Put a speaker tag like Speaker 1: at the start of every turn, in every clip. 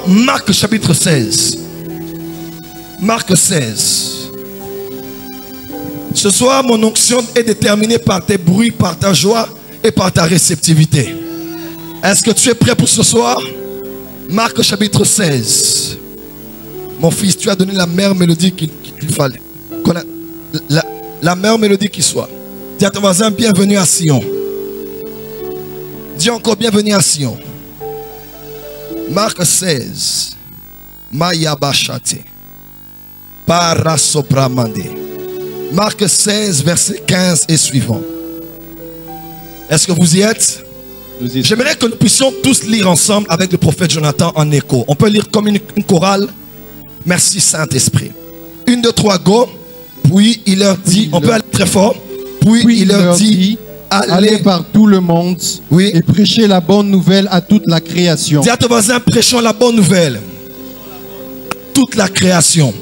Speaker 1: Marc chapitre 16. Marc 16. Ce soir, mon onction est déterminée par tes bruits, par ta joie et par ta réceptivité. Est-ce que tu es prêt pour ce soir? Marc chapitre 16. Mon fils, tu as donné la meilleure mélodie qu'il fallait. La meilleure mélodie qui soit. Dis à ton voisin, bienvenue à Sion. Dis encore, bienvenue à Sion. Marc 16. Mayabachate. Parasopramande. Marc 16, verset 15 et suivant. Est-ce que vous y êtes? J'aimerais que nous puissions tous lire ensemble avec le prophète Jonathan en écho. On peut lire comme une chorale. Merci Saint-Esprit. 1, 2, 3, go. Puis il leur dit, on peut aller très fort. Puis il leur dit, allez
Speaker 2: par tout le monde,
Speaker 1: oui,
Speaker 2: et prêchez la bonne nouvelle à toute la création.
Speaker 1: Dis à ton voisin, prêchons la bonne nouvelle. Toute la création.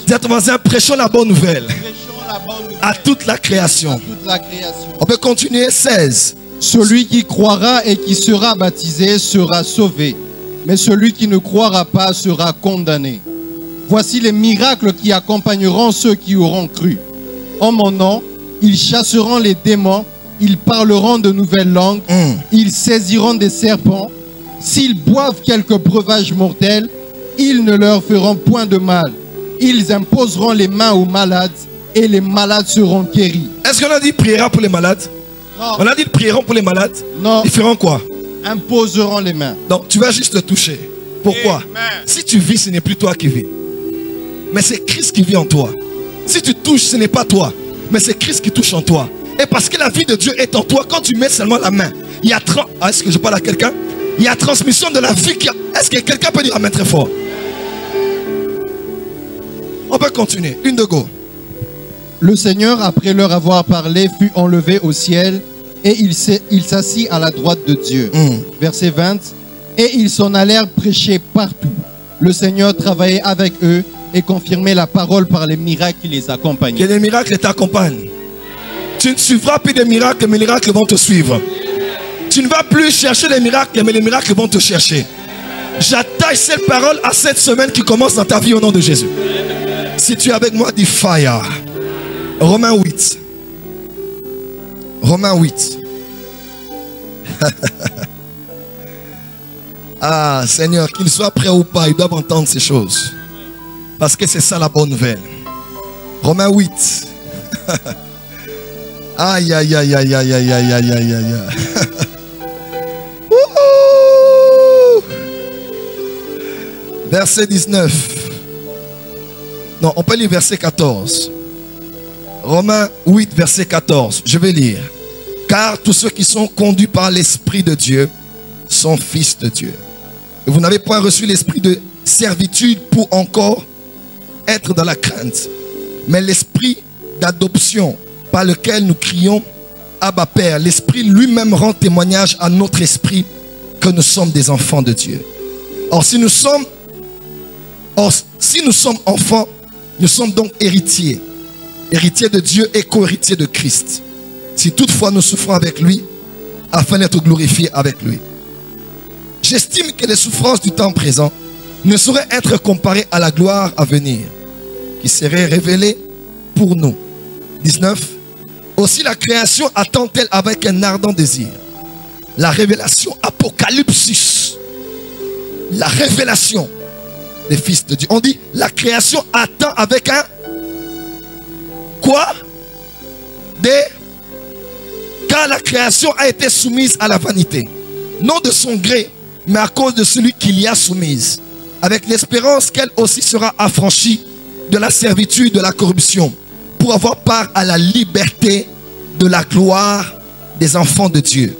Speaker 1: Dis à ton voisin, prêchons la bonne nouvelle. À toute la création. On peut continuer. 16.
Speaker 2: Celui qui croira et qui sera baptisé sera sauvé, mais celui qui ne croira pas sera condamné. Voici les miracles qui accompagneront ceux qui auront cru. En mon nom, ils chasseront les démons, ils parleront de nouvelles langues, ils saisiront des serpents. S'ils boivent quelques breuvages mortels, ils ne leur feront point de mal. Ils imposeront les mains aux malades et les malades seront guéris.
Speaker 1: Est-ce qu'on a dit priera pour les malades?
Speaker 2: Non.
Speaker 1: On a dit prieront pour les malades?
Speaker 2: Non.
Speaker 1: Ils feront quoi?
Speaker 2: Imposeront les mains.
Speaker 1: Donc tu vas juste le toucher. Pourquoi? Amen. Si tu vis, ce n'est plus toi qui vis, mais c'est Christ qui vit en toi. Si tu touches, ce n'est pas toi, mais c'est Christ qui touche en toi. Et parce que la vie de Dieu est en toi, quand tu mets seulement la main, il y a est-ce que je parle à quelqu'un? Il y a transmission de la vie. Est-ce que quelqu'un peut dire amen très fort? On peut continuer. 1, 2, go.
Speaker 2: Le Seigneur, après leur avoir parlé, fut enlevé au ciel et il s'assit à la droite de Dieu. Verset 20. Et ils s'en allèrent prêcher partout. Le Seigneur travaillait avec eux et confirmait la parole par les miracles qui les accompagnaient.
Speaker 1: Que les miracles t'accompagnent. Tu ne suivras plus des miracles, mais les miracles vont te suivre. Tu ne vas plus chercher les miracles, mais les miracles vont te chercher. J'attache cette parole à cette semaine qui commence dans ta vie au nom de Jésus. Si tu es avec moi, dis fire. Romains 8. Romains 8. Ah, Seigneur, qu'ils soient prêts ou pas, ils doivent entendre ces choses. Parce que c'est ça la bonne nouvelle. Romains 8. Aïe, aïe, aïe, aïe, aïe, aïe, aïe, aïe, aïe, aïe. Verset 19. Non, on peut lire verset 14. Romains 8, verset 14. Je vais lire. Car tous ceux qui sont conduits par l'Esprit de Dieu sont fils de Dieu. Et vous n'avez point reçu l'esprit de servitude pour encore être dans la crainte, mais l'esprit d'adoption par lequel nous crions Abba Père. L'Esprit lui-même rend témoignage à notre esprit que nous sommes des enfants de Dieu. Or, si nous sommes enfants, nous sommes donc héritiers. Héritiers de Dieu et co-héritiers de Christ. Si toutefois nous souffrons avec lui, afin d'être glorifiés avec lui. J'estime que les souffrances du temps présent ne sauraient être comparées à la gloire à venir, qui serait révélée pour nous. 19. Aussi la création attend-elle avec un ardent désir la révélation apocalypsis. La révélation des fils de Dieu. On dit la création attend avec un quoi? Car la création a été soumise à la vanité, non de son gré, mais à cause de celui qui l'y a soumise, avec l'espérance qu'elle aussi sera affranchie de la servitude de la corruption, pour avoir part à la liberté de la gloire des enfants de Dieu.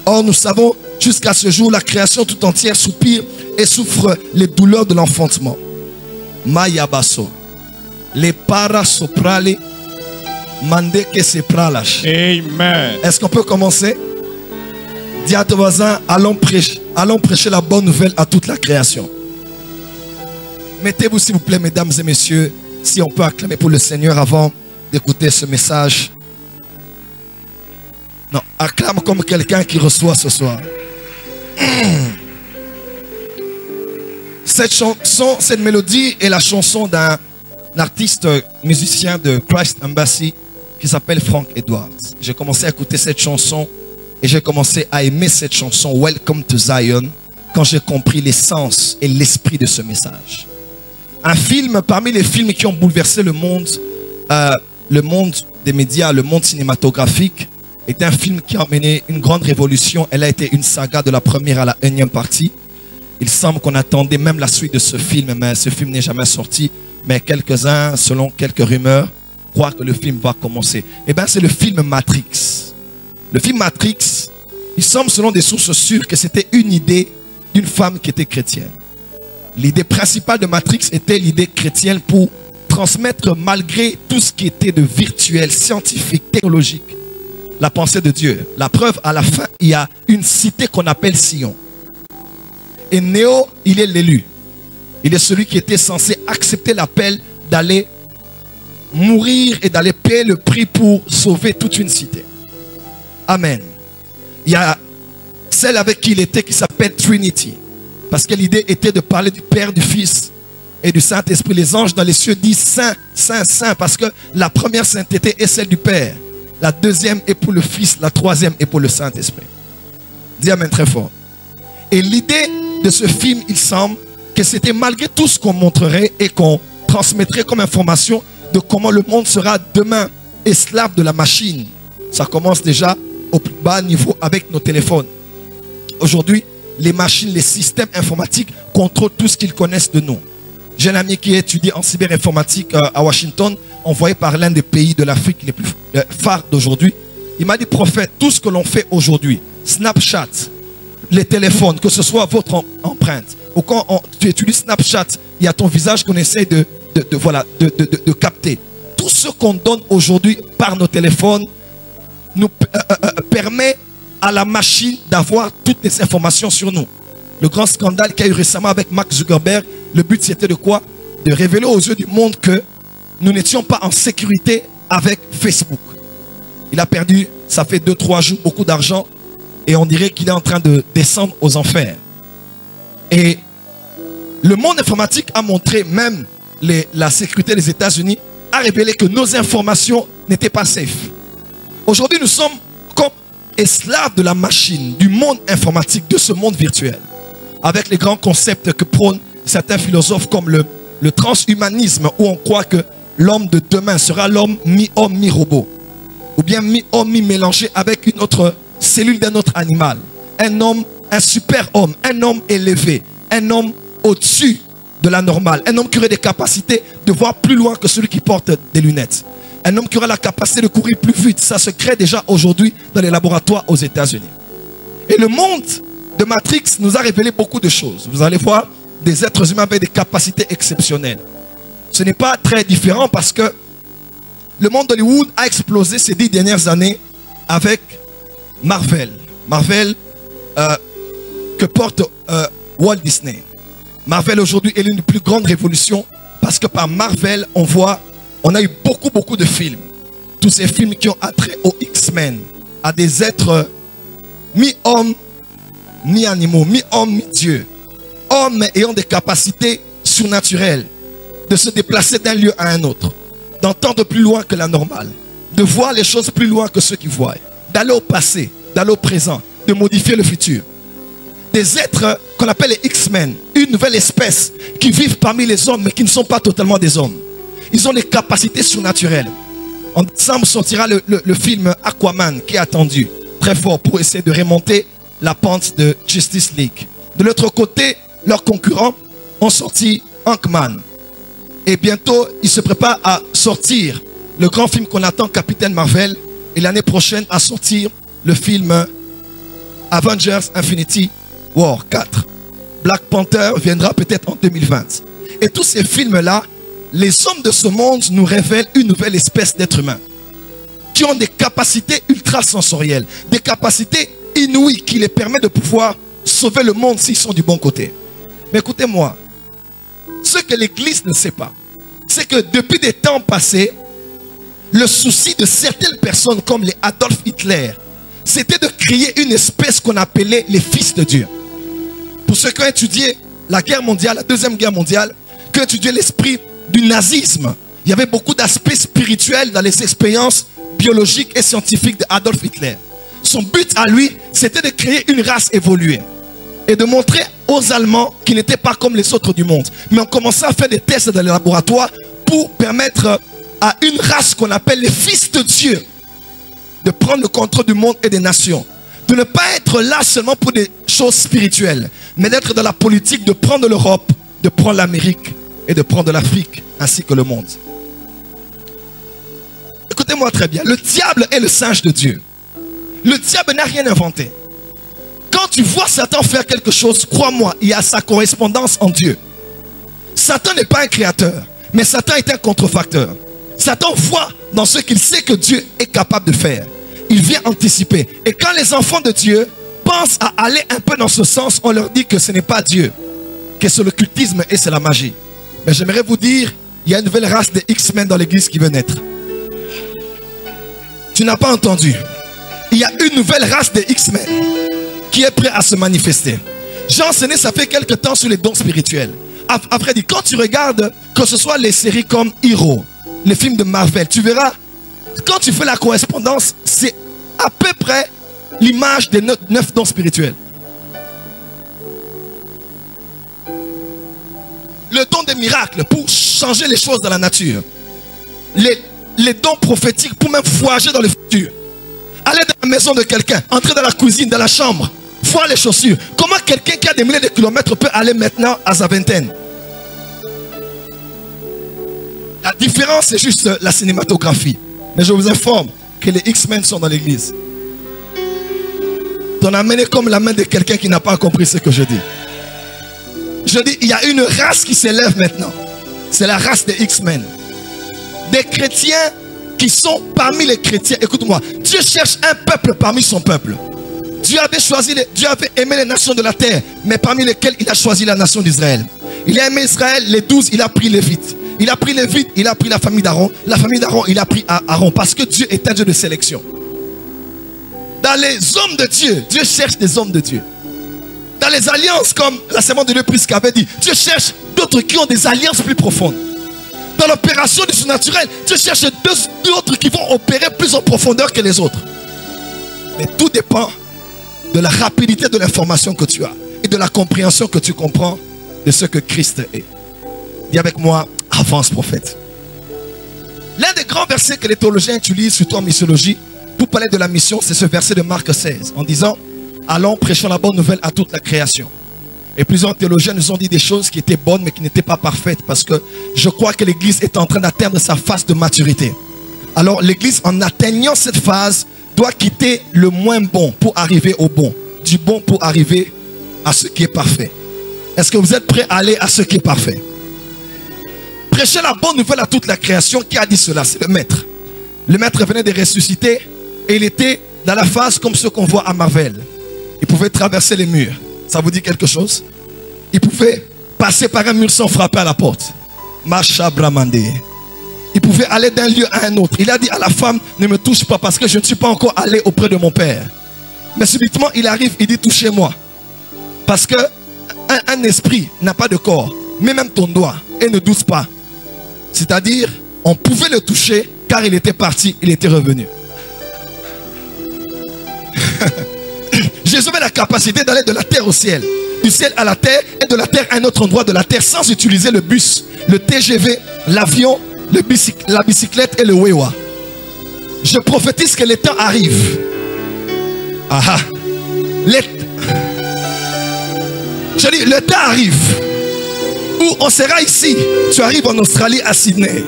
Speaker 1: Or nous savons, jusqu'à ce jour, la création tout entière soupire et souffre les douleurs de l'enfantement. Mayabaso, les parasoprale, mande que se pralache.
Speaker 2: Amen.
Speaker 1: Est-ce qu'on peut commencer? Dis à ton voisin, allons prêcher la bonne nouvelle à toute la création. Mettez-vous s'il vous plaît, mesdames et messieurs, si on peut acclamer pour le Seigneur avant d'écouter ce message. Non, acclame comme quelqu'un qui reçoit ce soir. Cette chanson, cette mélodie est la chanson d'un artiste musicien de Christ Embassy qui s'appelle Frank Edwards. J'ai commencé à écouter cette chanson et j'ai commencé à aimer cette chanson Welcome to Zion quand j'ai compris l'essence et l'esprit de ce message. Un film parmi les films qui ont bouleversé le monde des médias, le monde cinématographique, est un film qui a mené une grande révolution. Elle a été une saga de la première à la 1e partie. Il semble qu'on attendait même la suite de ce film, mais ce film n'est jamais sorti. Mais quelques-uns, selon quelques rumeurs, croient que le film va commencer. Eh bien, c'est le film Matrix. Le film Matrix, il semble, selon des sources sûres, que c'était une idée d'une femme qui était chrétienne. L'idée principale de Matrix était l'idée chrétienne pour transmettre, malgré tout ce qui était de virtuel, scientifique, technologique, la pensée de Dieu. La preuve, à la fin, il y a une cité qu'on appelle Sion. Et Néo, il est l'élu. Il est celui qui était censé accepter l'appel d'aller mourir et d'aller payer le prix pour sauver toute une cité. Amen. Il y a celle avec qui il était qui s'appelle Trinity. Parce que l'idée était de parler du Père, du Fils et du Saint-Esprit. Les anges dans les cieux disent Saint, Saint, Saint. Parce que la première sainteté est celle du Père. La deuxième est pour le Fils. La troisième est pour le Saint-Esprit. Dis Amen très fort. Et l'idée de ce film, il semble que c'était malgré tout ce qu'on montrerait et qu'on transmettrait comme information de comment le monde sera demain esclave de la machine. Ça commence déjà au plus bas niveau avec nos téléphones. Aujourd'hui, les machines, les systèmes informatiques contrôlent tout ce qu'ils connaissent de nous. J'ai un ami qui étudie en cyber-informatique à Washington, envoyé par l'un des pays de l'Afrique les plus phares d'aujourd'hui. Il m'a dit, prophète, tout ce que l'on fait aujourd'hui, Snapchat, les téléphones, que ce soit votre empreinte, ou quand tu utilises Snapchat, il y a ton visage qu'on essaie de capter. Tout ce qu'on donne aujourd'hui par nos téléphones nous permet à la machine d'avoir toutes les informations sur nous. Le grand scandale qu'il y a eu récemment avec Mark Zuckerberg, le but c'était de quoi? De révéler aux yeux du monde que nous n'étions pas en sécurité avec Facebook. Il a perdu, ça fait 2-3 jours, beaucoup d'argent et on dirait qu'il est en train de descendre aux enfers. Et le monde informatique a montré, même la sécurité des États-Unis a révélé que nos informations n'étaient pas safe. Aujourd'hui, nous sommes comme esclaves de la machine, du monde informatique, de ce monde virtuel. Avec les grands concepts que prônent certains philosophes comme le transhumanisme, où on croit que l'homme de demain sera l'homme mi-homme, mi-robot. Ou bien mi-homme, mi-mélangé avec une autre cellule d'un autre animal. Un homme, un super homme, un homme élevé, un homme au-dessus de la normale. Un homme qui aurait des capacités de voir plus loin que celui qui porte des lunettes. Un homme qui aura la capacité de courir plus vite. Ça se crée déjà aujourd'hui dans les laboratoires aux États-Unis. Et le monde de Matrix nous a révélé beaucoup de choses. Vous allez voir des êtres humains avec des capacités exceptionnelles. Ce n'est pas très différent parce que le monde d'Hollywood a explosé ces 10 dernières années avec Marvel. Marvel que porte Walt Disney. Marvel aujourd'hui est l'une des plus grandes révolutions parce que par Marvel, on a eu beaucoup de films. Tous ces films qui ont attrait aux X-Men, à des êtres mi-hommes, mi-animaux, mi-hommes, mi-dieu. Hommes ayant des capacités surnaturelles de se déplacer d'un lieu à un autre, d'entendre plus loin que la normale, de voir les choses plus loin que ceux qui voient, d'aller au passé, d'aller au présent, de modifier le futur. Des êtres qu'on appelle les X-Men, une nouvelle espèce qui vivent parmi les hommes mais qui ne sont pas totalement des hommes. Ils ont des capacités surnaturelles. En décembre sortira le film Aquaman qui est attendu très fort pour essayer de remonter la pente de Justice League. De l'autre côté, leurs concurrents ont sorti Ant-Man. Et bientôt, ils se préparent à sortir le grand film qu'on attend, Captain Marvel. Et l'année prochaine, à sortir le film Avengers Infinity War 4. Black Panther viendra peut-être en 2020. Et tous ces films-là, les hommes de ce monde nous révèlent une nouvelle espèce d'être humain qui ont des capacités ultrasensorielles, des capacités inouïes qui les permettent de pouvoir sauver le monde s'ils sont du bon côté. Mais écoutez-moi, ce que l'Église ne sait pas, c'est que depuis des temps passés, le souci de certaines personnes comme les Adolf Hitler, c'était de créer une espèce qu'on appelait les fils de Dieu. Pour ceux qui ont étudié la guerre mondiale, la deuxième guerre mondiale, que étudiait l'esprit du nazisme. Il y avait beaucoup d'aspects spirituels dans les expériences biologiques et scientifiques d'Adolf Hitler. Son but à lui, c'était de créer une race évoluée et de montrer aux Allemands qu'ils n'étaient pas comme les autres du monde. Mais on commençait à faire des tests dans les laboratoires pour permettre à une race qu'on appelle les fils de Dieu de prendre le contrôle du monde et des nations. De ne pas être là seulement pour des choses spirituelles, mais d'être dans la politique, de prendre l'Europe, de prendre l'Amérique et de prendre l'Afrique, ainsi que le monde. Écoutez-moi très bien, le diable est le singe de Dieu. Le diable n'a rien inventé. Quand tu vois Satan faire quelque chose, crois-moi, il y a sa correspondance en Dieu. Satan n'est pas un créateur, mais Satan est un contrefacteur. Satan voit dans ce qu'il sait que Dieu est capable de faire. Il vient anticiper. Et quand les enfants de Dieu pensent à aller un peu dans ce sens, on leur dit que ce n'est pas Dieu, que c'est l'occultisme et c'est la magie. Mais j'aimerais vous dire, il y a une nouvelle race de X-Men dans l'église qui veut naître. Tu n'as pas entendu. Il y a une nouvelle race de X-Men qui est prête à se manifester. J'ai enseigné ça fait quelque temps sur les dons spirituels. Après dit, quand tu regardes, que ce soit les séries comme Hero, les films de Marvel, tu verras, quand tu fais la correspondance, c'est à peu près l'image des 9 dons spirituels. Le don des miracles pour changer les choses dans la nature. Les dons prophétiques pour même voyager dans le futur. Aller dans la maison de quelqu'un, entrer dans la cuisine, dans la chambre, voir les chaussures. Comment quelqu'un qui a des milliers de kilomètres peut aller maintenant à sa vingtaine? La différence, c'est juste la cinématographie. Mais je vous informe que les X-Men sont dans l'église. T'en as amené comme la main de quelqu'un qui n'a pas compris ce que je dis. Je dis, il y a une race qui s'élève maintenant. C'est la race des X-Men. Des chrétiens qui sont parmi les chrétiens. Écoute-moi, Dieu cherche un peuple parmi son peuple. Dieu avait aimé les nations de la terre, mais parmi lesquelles il a choisi la nation d'Israël. Il a aimé Israël, les 12, il a pris Lévite. Il a pris Lévite, il a pris la famille d'Aaron. La famille d'Aaron, il a pris Aaron. Parce que Dieu est un Dieu de sélection. Dans les hommes de Dieu, Dieu cherche des hommes de Dieu. Dans les alliances, comme la servante de Dieu Prisca avait dit, Dieu cherche d'autres qui ont des alliances plus profondes. Dans l'opération du surnaturel, Dieu cherche d'autres qui vont opérer plus en profondeur que les autres. Mais tout dépend de la rapidité de l'information que tu as et de la compréhension que tu comprends de ce que Christ est. Dis avec moi, avance prophète. L'un des grands versets que les théologiens utilisent, surtout en missiologie, pour parler de la mission, c'est ce verset de Marc 16, en disant, allons, prêchons la bonne nouvelle à toute la création. Et plusieurs théologiens nous ont dit des choses qui étaient bonnes, mais qui n'étaient pas parfaites, parce que je crois que l'Église est en train d'atteindre sa phase de maturité. Alors l'Église, en atteignant cette phase, doit quitter le moins bon pour arriver au bon, du bon pour arriver à ce qui est parfait. Est-ce que vous êtes prêts à aller à ce qui est parfait? Prêcher la bonne nouvelle à toute la création. Qui a dit cela? C'est le maître. Le maître venait de ressusciter et il était dans la phase comme ce qu'on voit à Marvel. Il pouvait traverser les murs. Ça vous dit quelque chose? Il pouvait passer par un mur sans frapper à la porte. Macha Bramande. Il pouvait aller d'un lieu à un autre. Il a dit à la femme, ne me touche pas parce que je ne suis pas encore allé auprès de mon père. Mais subitement il arrive, il dit, touchez-moi. Parce que un esprit n'a pas de corps. Mets même ton doigt et ne doute pas. C'est-à-dire, on pouvait le toucher car il était parti, il était revenu. Jésus avait la capacité d'aller de la terre au ciel, du ciel à la terre et de la terre à un autre endroit de la terre sans utiliser le bus, le TGV, l'avion, la bicyclette et le Wewa. Je prophétise que les temps arrivent. Aha. Je dis, le temps arrive où on sera ici. Tu arrives en Australie à Sydney.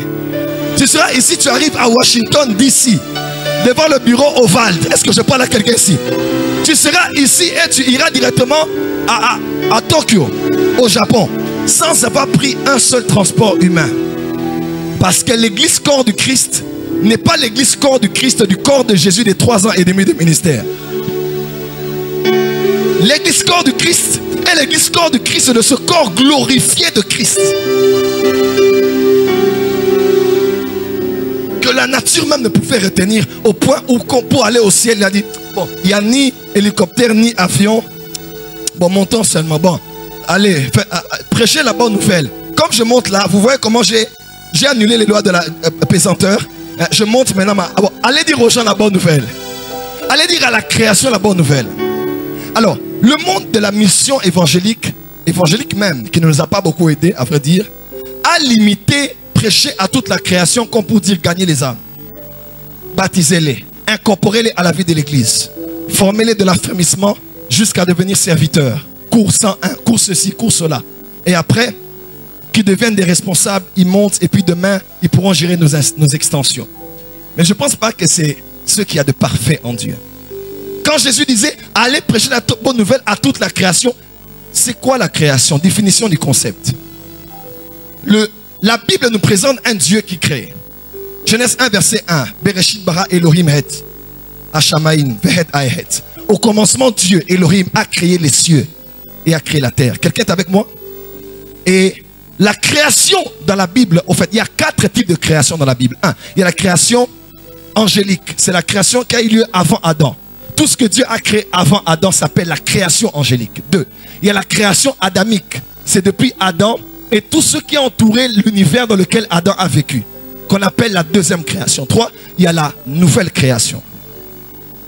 Speaker 1: Tu seras ici, tu arrives à Washington DC, devant le bureau Oval. Est-ce que je parle à quelqu'un ici? Tu seras ici et tu iras directement à Tokyo, au Japon, sans avoir pris un seul transport humain. Parce que l'église corps du Christ n'est pas l'église corps du Christ, du corps de Jésus des 3 ans et demi de ministère. L'église corps du Christ est l'église corps du Christ, de ce corps glorifié de Christ. Que la nature même ne pouvait retenir, au point où pour aller au ciel, il a dit, bon, il n'y a ni hélicoptère ni avion. Bon, montons seulement. Bon, allez, prêcher la bonne nouvelle. Comme je monte là, vous voyez comment j'ai annulé les lois de la pesanteur. Je monte maintenant. Allez dire aux gens la bonne nouvelle. Allez dire à la création la bonne nouvelle. Alors, le monde de la mission évangélique même, qui ne nous a pas beaucoup aidé, à vrai dire, a limité prêcher à toute la création comme pour dire gagner les âmes. Baptisez-les, incorporez-les à la vie de l'église, formez-les de l'affermissement jusqu'à devenir serviteurs. Cours 101, cours ceci, cours cela. Et après, qu'ils deviennent des responsables, ils montent et puis demain, ils pourront gérer nos extensions. Mais je ne pense pas que c'est ce qu'il y a de parfait en Dieu. Quand Jésus disait, allez prêcher la bonne nouvelle à toute la création, c'est quoi la création? Définition du concept. La Bible nous présente un Dieu qui crée. Genèse 1, verset 1. Bereshit bara Elohim het. Hashamaim vehet ahet. Au commencement, Dieu, Elohim, a créé les cieux et a créé la terre. Quelqu'un est avec moi? Et la création dans la Bible, en fait, il y a 4 types de création dans la Bible. 1, il y a la création angélique. C'est la création qui a eu lieu avant Adam. Tout ce que Dieu a créé avant Adam s'appelle la création angélique. 2, il y a la création adamique. C'est depuis Adam et tout ce qui a entouré l'univers dans lequel Adam a vécu, qu'on appelle la deuxième création. 3, il y a la nouvelle création.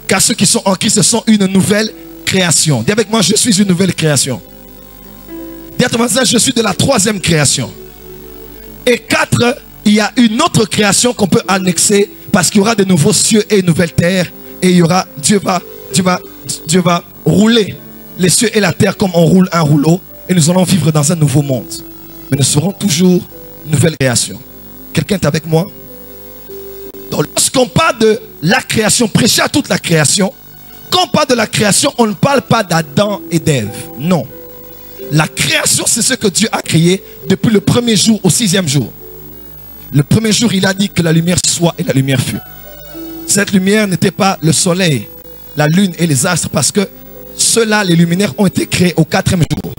Speaker 1: Car ceux qui sont en Christ sont une nouvelle création. Dis avec moi, je suis une nouvelle création. Dis à ton voisin, je suis de la 3e création. Et 4, il y a une autre création qu'on peut annexer parce qu'il y aura de nouveaux cieux et une nouvelle terre. Et il y aura, Dieu va rouler les cieux et la terre comme on roule un rouleau. Et nous allons vivre dans un nouveau monde. Mais nous serons toujours une nouvelle création. Quelqu'un est avec moi? Donc, lorsqu'on parle de la création, prêcher à toute la création, quand on parle de la création, on ne parle pas d'Adam et d'Ève. Non. La création, c'est ce que Dieu a créé depuis le premier jour au 6e jour. Le premier jour, il a dit que la lumière soit et la lumière fut. Cette lumière n'était pas le soleil, la lune et les astres, parce que ceux-là, les luminaires, ont été créés au 4e jour.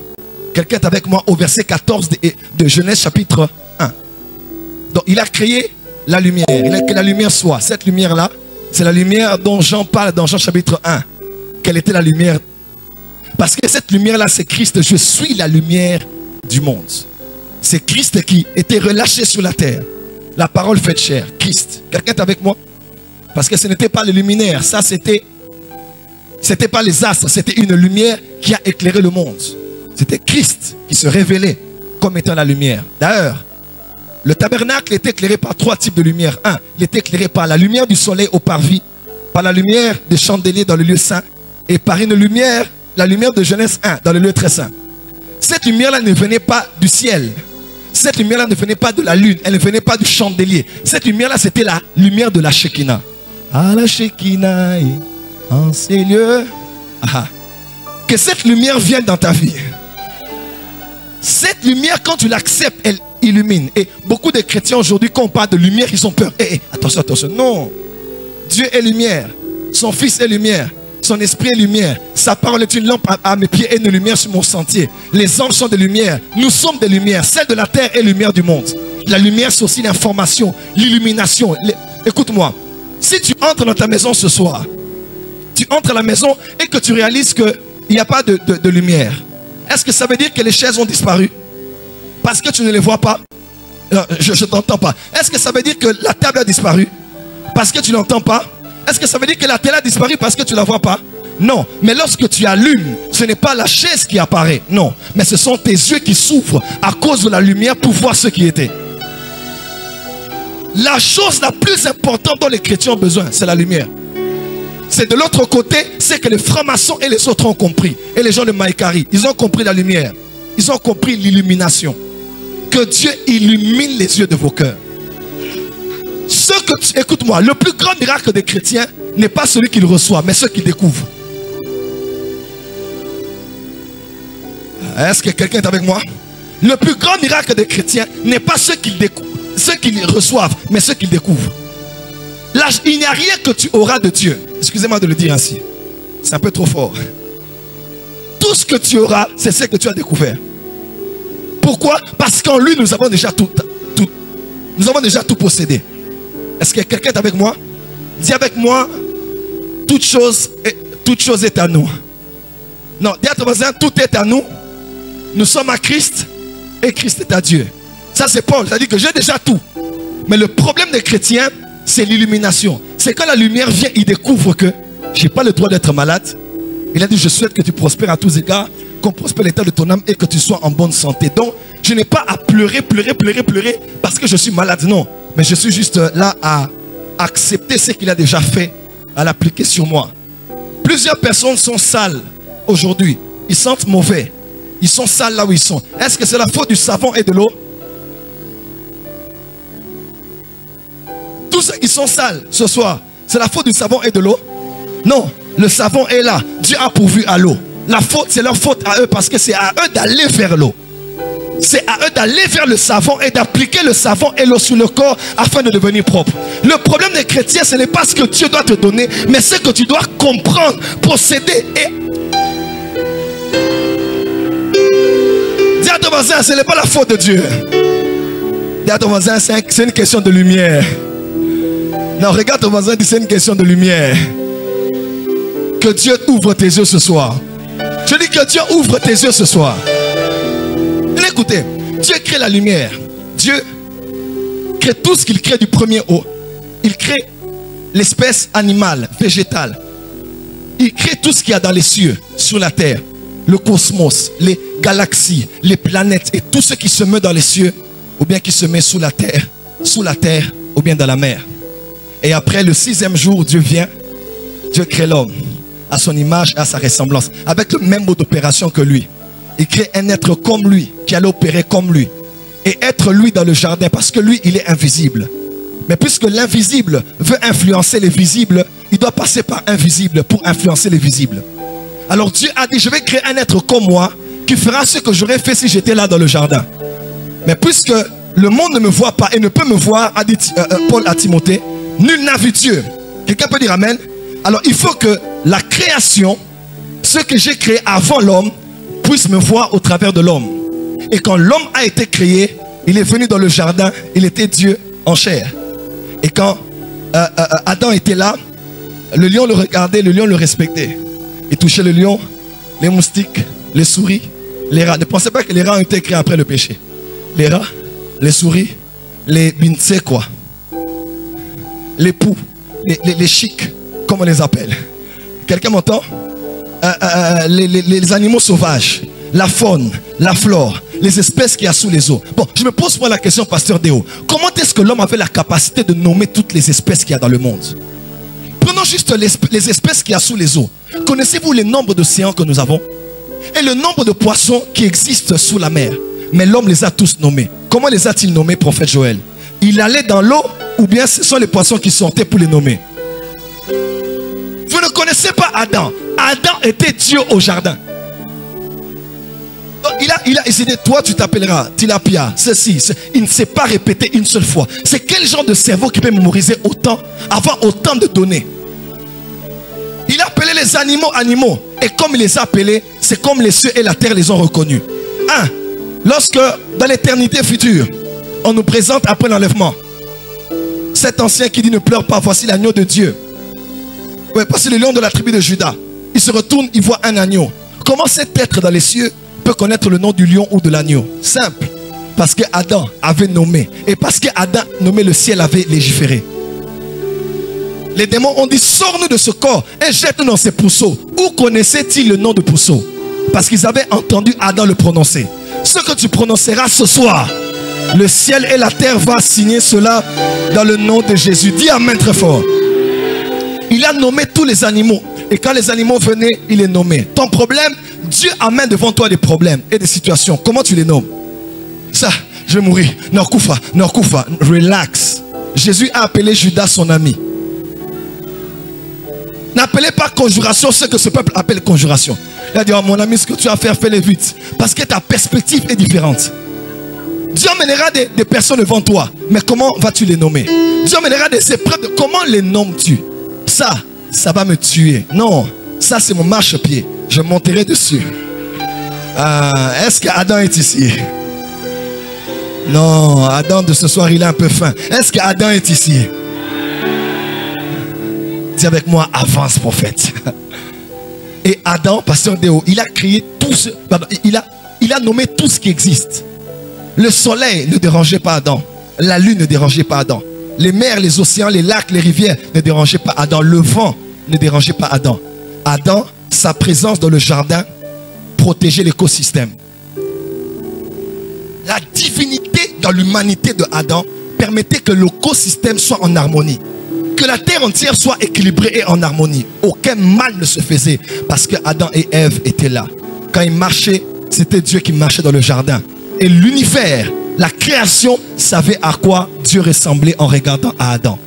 Speaker 1: Quelqu'un est avec moi au verset 14 de Genèse chapitre 1. Donc, il a créé la lumière. Il a que la lumière soit. Cette lumière-là, c'est la lumière dont Jean parle dans Jean chapitre 1. Quelle était la lumière? Parce que cette lumière-là, c'est Christ. Je suis la lumière du monde. C'est Christ qui était relâché sur la terre. La parole faite chair. Christ. Quelqu'un est avec moi? Parce que ce n'était pas les luminaires. Ça, c'était pas les astres. C'était une lumière qui a éclairé le monde. C'était Christ qui se révélait comme étant la lumière. D'ailleurs, le tabernacle était éclairé par 3 types de lumière. 1, il était éclairé par la lumière du soleil au parvis, par la lumière des chandeliers dans le lieu saint, et par une lumière, la lumière de Genèse 1, dans le lieu très saint. Cette lumière-là ne venait pas du ciel. Cette lumière-là ne venait pas de la lune. Elle ne venait pas du chandelier. Cette lumière-là, c'était la lumière de la Shekinah. Ah, la Shekinah, en ces lieux. Ah, que cette lumière vienne dans ta vie. Cette lumière, quand tu l'acceptes, elle illumine. Et beaucoup de chrétiens aujourd'hui, quand on parle de lumière, ils ont peur. Attention, attention. Non. Dieu est lumière. Son Fils est lumière. Son esprit est lumière. Sa parole est une lampe à mes pieds et une lumière sur mon sentier. Les anges sont des lumières. Nous sommes des lumières. Celle de la terre est lumière du monde. La lumière, c'est aussi l'information, l'illumination. Écoute-moi. Si tu entres dans ta maison ce soir, tu entres à la maison et que tu réalises qu'il n'y a pas de lumière, est-ce que ça veut dire que les chaises ont disparu? Parce que tu ne les vois pas? Non, je ne t'entends pas. Est-ce que ça veut dire que la table a disparu? Parce que tu ne l'entends pas? Est-ce que ça veut dire que la télé a disparu parce que tu ne la vois pas? Non. Mais lorsque tu allumes, ce n'est pas la chaise qui apparaît. Non. Mais ce sont tes yeux qui s'ouvrent à cause de la lumière pour voir ce qui était. La chose la plus importante dont les chrétiens ont besoin, c'est la lumière. C'est de l'autre côté, c'est que les francs-maçons et les autres ont compris. Et les gens de Maïkari, ils ont compris la lumière. Ils ont compris l'illumination. Que Dieu illumine les yeux de vos cœurs. Écoute-moi, le plus grand miracle des chrétiens n'est pas celui qu'ils reçoivent, mais ceux qu'ils découvrent. Est-ce que quelqu'un est avec moi? Le plus grand miracle des chrétiens n'est pas ceux qu'ils reçoivent, mais ceux qu'ils découvrent. Là, il n'y a rien que tu auras de Dieu. Excusez-moi de le dire ainsi. C'est un peu trop fort. Tout ce que tu auras, c'est ce que tu as découvert. Pourquoi? Parce qu'en lui, nous avons déjà tout. Nous avons déjà tout possédé. Est-ce que quelqu'un est avec moi? Dis avec moi, toute chose est à nous. Non, dis à ton voisin, tout est à nous. Nous sommes à Christ et Christ est à Dieu. Ça c'est Paul, ça dit que j'ai déjà tout. Mais le problème des chrétiens, c'est l'illumination. C'est quand la lumière vient, il découvre que je n'ai pas le droit d'être malade. Il a dit, je souhaite que tu prospères à tous égards, qu'on prospère l'état de ton âme et que tu sois en bonne santé. Donc, je n'ai pas à pleurer parce que je suis malade. Non, mais je suis juste là à accepter ce qu'il a déjà fait, à l'appliquer sur moi. Plusieurs personnes sont sales aujourd'hui. Ils sentent mauvais. Ils sont sales là où ils sont. Est-ce que c'est la faute du savon et de l'eau? Tous ceux qui sont sales ce soir, c'est la faute du savon et de l'eau? Non, le savon est là. Dieu a pourvu à l'eau. La faute, c'est leur faute à eux parce que c'est à eux d'aller vers l'eau. C'est à eux d'aller vers le savon et d'appliquer le savon et l'eau sur le corps afin de devenir propre. Le problème des chrétiens, ce n'est pas ce que Dieu doit te donner, mais ce que tu dois comprendre, procéder et... Dis à ton voisin, ce n'est pas la faute de Dieu. Dis à ton voisin, c'est une question de lumière. Non, regarde ton voisin, dis c'est une question de lumière. Que Dieu ouvre tes yeux ce soir. Je dis que Dieu ouvre tes yeux ce soir. Et écoutez, Dieu crée la lumière. Dieu crée tout ce qu'il crée du premier au. Il crée l'espèce animale, végétale. Il crée tout ce qu'il y a dans les cieux, sur la terre. Le cosmos, les galaxies, les planètes et tout ce qui se meut dans les cieux ou bien qui se met sous la terre ou bien dans la mer. Et après le 6e jour, Dieu vient, Dieu crée l'homme à son image et à sa ressemblance, avec le même mode d'opération que lui. Il crée un être comme lui, qui allait opérer comme lui. Et être lui dans le jardin, parce que lui, il est invisible. Mais puisque l'invisible veut influencer les visibles, il doit passer par invisible pour influencer les visibles. Alors Dieu a dit, je vais créer un être comme moi, qui fera ce que j'aurais fait si j'étais là dans le jardin. Mais puisque le monde ne me voit pas et ne peut me voir, a dit Paul à Timothée, nul n'a vu Dieu. Quelqu'un peut dire amen? Alors il faut que la création, ce que j'ai créé avant l'homme, puisse me voir au travers de l'homme. Et quand l'homme a été créé, il est venu dans le jardin, il était Dieu en chair. Et quand Adam était là, le lion le regardait, le lion le respectait. Il touchait le lion, les moustiques, les souris, les rats. Ne pensez pas que les rats ont été créés après le péché. Les rats, les souris, les bintsé quoi. Les poux, les chics, comme on les appelle. Quelqu'un m'entend? Les animaux sauvages, la faune, la flore, les espèces qu'il y a sous les eaux. Bon, je me pose moi la question, pasteur Déo. Comment est-ce que l'homme avait la capacité de nommer toutes les espèces qu'il y a dans le monde? Prenons juste les espèces qu'il y a sous les eaux. Connaissez-vous le nombre d'océans que nous avons? Et le nombre de poissons qui existent sous la mer? Mais l'homme les a tous nommés. Comment les a-t-il nommés, prophète Joël? Il allait dans l'eau ou bien ce sont les poissons qui sortaient pour les nommer? Vous ne connaissez pas Adam. Adam était Dieu au jardin. Donc, il s'est dit, toi tu t'appelleras Tilapia, ceci. Il ne s'est pas répété une seule fois. C'est quel genre de cerveau qui peut mémoriser autant, avoir autant de données? Il a appelé les animaux animaux. Et comme il les a appelés, c'est comme les cieux et la terre les ont reconnus. Lorsque dans l'éternité future, on nous présente après l'enlèvement, cet ancien qui dit ne pleure pas, voici l'agneau de Dieu. Ouais, parce que le lion de la tribu de Juda, il se retourne, il voit un agneau. Comment cet être dans les cieux peut connaître le nom du lion ou de l'agneau? Simple. Parce que Adam avait nommé. Et parce que Adam nommé, le ciel avait légiféré. Les démons ont dit, sors-nous de ce corps et jette-nous dans ces pourceaux. Où connaissait-il le nom de pourceau? Parce qu'ils avaient entendu Adam le prononcer. Ce que tu prononceras ce soir, le ciel et la terre vont signer cela dans le nom de Jésus. Dis amen très fort. Il a nommé tous les animaux. Et quand les animaux venaient, il les nommait. Ton problème, Dieu amène devant toi des problèmes et des situations. Comment tu les nommes? Ça, je vais mourir. Norkoufa, Norkoufa, relax. Jésus a appelé Judas son ami. N'appelez pas conjuration ce que ce peuple appelle conjuration. Il a dit, oh mon ami, ce que tu as à faire, fais-le vite. Parce que ta perspective est différente. Dieu amènera des personnes devant toi. Mais comment vas-tu les nommer? Dieu amènera des épreuves. Comment les nommes-tu? Ça va me tuer. Non, ça c'est mon marchepied. Je monterai dessus. Est-ce qu'Adam est ici? Non, Adam de ce soir, il est un peu faim. Est-ce qu'Adam est ici? Dis avec moi, avance prophète. Et Adam, pasteur Déo, il a créé tout ce... Pardon, il a nommé tout ce qui existe. Le soleil ne dérangeait pas Adam. La lune ne dérangeait pas Adam. Les mers, les océans, les lacs, les rivières ne dérangeaient pas Adam. Le vent ne dérangeait pas Adam. Adam, sa présence dans le jardin protégeait l'écosystème. La divinité dans l'humanité de Adam permettait que l'écosystème soit en harmonie. Que la terre entière soit équilibrée et en harmonie. Aucun mal ne se faisait parce que Adam et Ève étaient là. Quand ils marchaient, c'était Dieu qui marchait dans le jardin. Et l'univers, la création, savait à quoi Dieu ressemblait en regardant à Adam.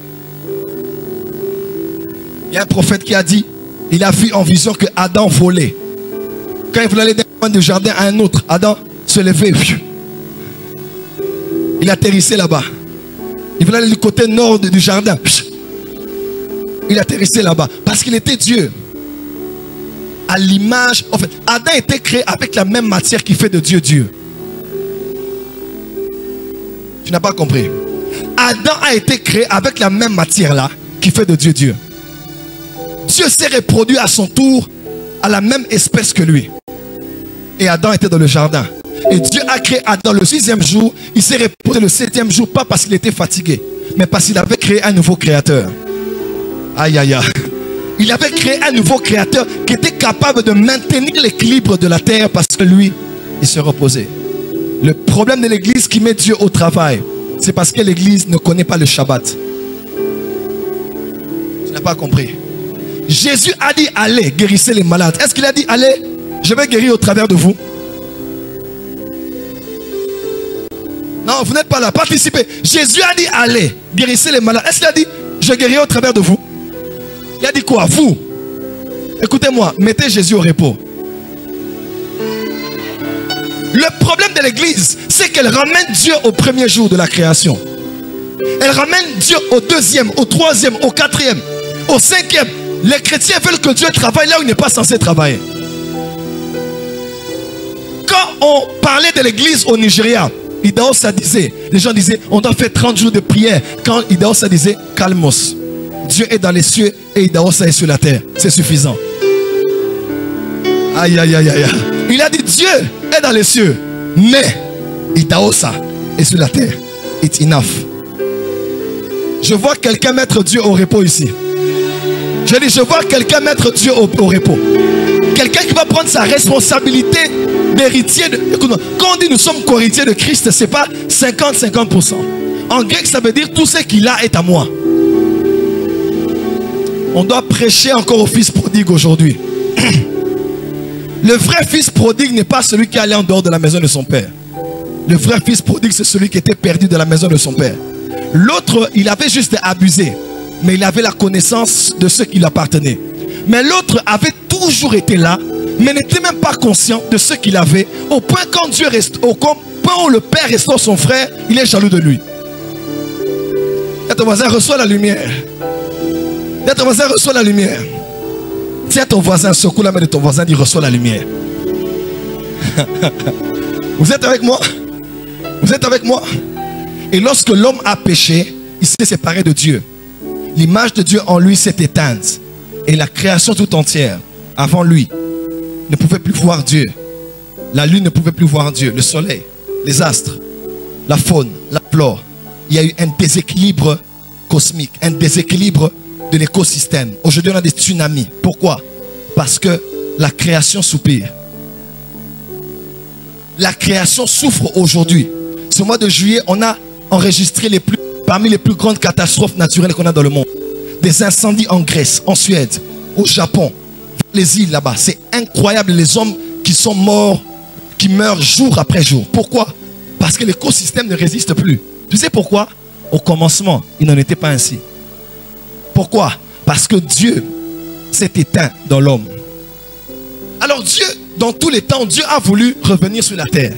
Speaker 1: Il y a un prophète qui a dit, il a vu en vision que Adam volait. Quand il voulait aller d'un coin du jardin à un autre, Adam se levait. Il atterrissait là-bas. Il voulait aller du côté nord du jardin. Il atterrissait là-bas. Parce qu'il était Dieu. À l'image, en fait, Adam était créé avec la même matière qui fait de Dieu Dieu. Tu n'as pas compris. Adam a été créé avec la même matière là qui fait de Dieu Dieu. Dieu s'est reproduit à son tour à la même espèce que lui. Et Adam était dans le jardin. Et Dieu a créé Adam le 6e jour. Il s'est reposé le 7e jour, pas parce qu'il était fatigué, mais parce qu'il avait créé un nouveau créateur. Aïe aïe aïe. Il avait créé un nouveau créateur qui était capable de maintenir l'équilibre de la terre parce que lui, il se reposait. Le problème de l'église qui met Dieu au travail, c'est parce que l'église ne connaît pas le Shabbat. Tu n'as pas compris. Jésus a dit allez, guérissez les malades. Est-ce qu'il a dit allez, je vais guérir au travers de vous? Non, vous n'êtes pas là, participez. Jésus a dit allez, guérissez les malades. Est-ce qu'il a dit je guérirai au travers de vous? Il a dit quoi? Vous? Écoutez-moi, mettez Jésus au repos. Le problème de l'église, c'est qu'elle ramène Dieu au premier jour de la création. Elle ramène Dieu au deuxième, au troisième, au quatrième, au cinquième. Les chrétiens veulent que Dieu travaille là où il n'est pas censé travailler. Quand on parlait de l'église au Nigeria, Idahosa disait, les gens disaient, on doit faire 30 jours de prière. Quand Idahosa disait, calmos. Dieu est dans les cieux et Idahosa est sur la terre. C'est suffisant. Aïe, aïe, aïe, aïe. Il a dit, Dieu est dans les cieux, mais Idahosa est sur la terre. It's enough. Je vois quelqu'un mettre Dieu au repos ici. Je dis, je vois quelqu'un mettre Dieu au repos. Quelqu'un qui va prendre sa responsabilité d'héritier. Quand on dit nous sommes co-héritiers de Christ, ce n'est pas 50-50%. En grec, ça veut dire tout ce qu'il a est à moi. On doit prêcher encore au fils prodigue aujourd'hui. Le vrai fils prodigue n'est pas celui qui allait en dehors de la maison de son père. Le vrai fils prodigue, c'est celui qui était perdu de la maison de son père. L'autre, il avait juste abusé, mais il avait la connaissance de ce qui lui appartenait. Mais l'autre avait toujours été là, mais n'était même pas conscient de ce qu'il avait, au point quand Dieu reste, au point où le père restaure son frère, il est jaloux de lui. Et ton voisin reçoit la lumière. Et ton voisin reçoit la lumière. Tiens ton voisin, secoue la main de ton voisin, dit reçois la lumière. Vous êtes avec moi? Vous êtes avec moi? Et lorsque l'homme a péché, il s'est séparé de Dieu. L'image de Dieu en lui s'est éteinte. Et la création tout entière, avant lui, ne pouvait plus voir Dieu. La lune ne pouvait plus voir Dieu. Le soleil, les astres, la faune, la flore. Il y a eu un déséquilibre cosmique, un déséquilibre de l'écosystème. Aujourd'hui, on a des tsunamis. Pourquoi? Parce que la création soupire. La création souffre aujourd'hui. Ce mois de juillet, on a enregistré parmi les plus grandes catastrophes naturelles qu'on a dans le monde. Des incendies en Grèce, en Suède, au Japon, les îles là-bas. C'est incroyable les hommes qui sont morts, qui meurent jour après jour. Pourquoi? Parce que l'écosystème ne résiste plus. Tu sais pourquoi? Au commencement, il n'en était pas ainsi. Pourquoi? Parce que Dieu s'est éteint dans l'homme. Alors Dieu, dans tous les temps, Dieu a voulu revenir sur la terre.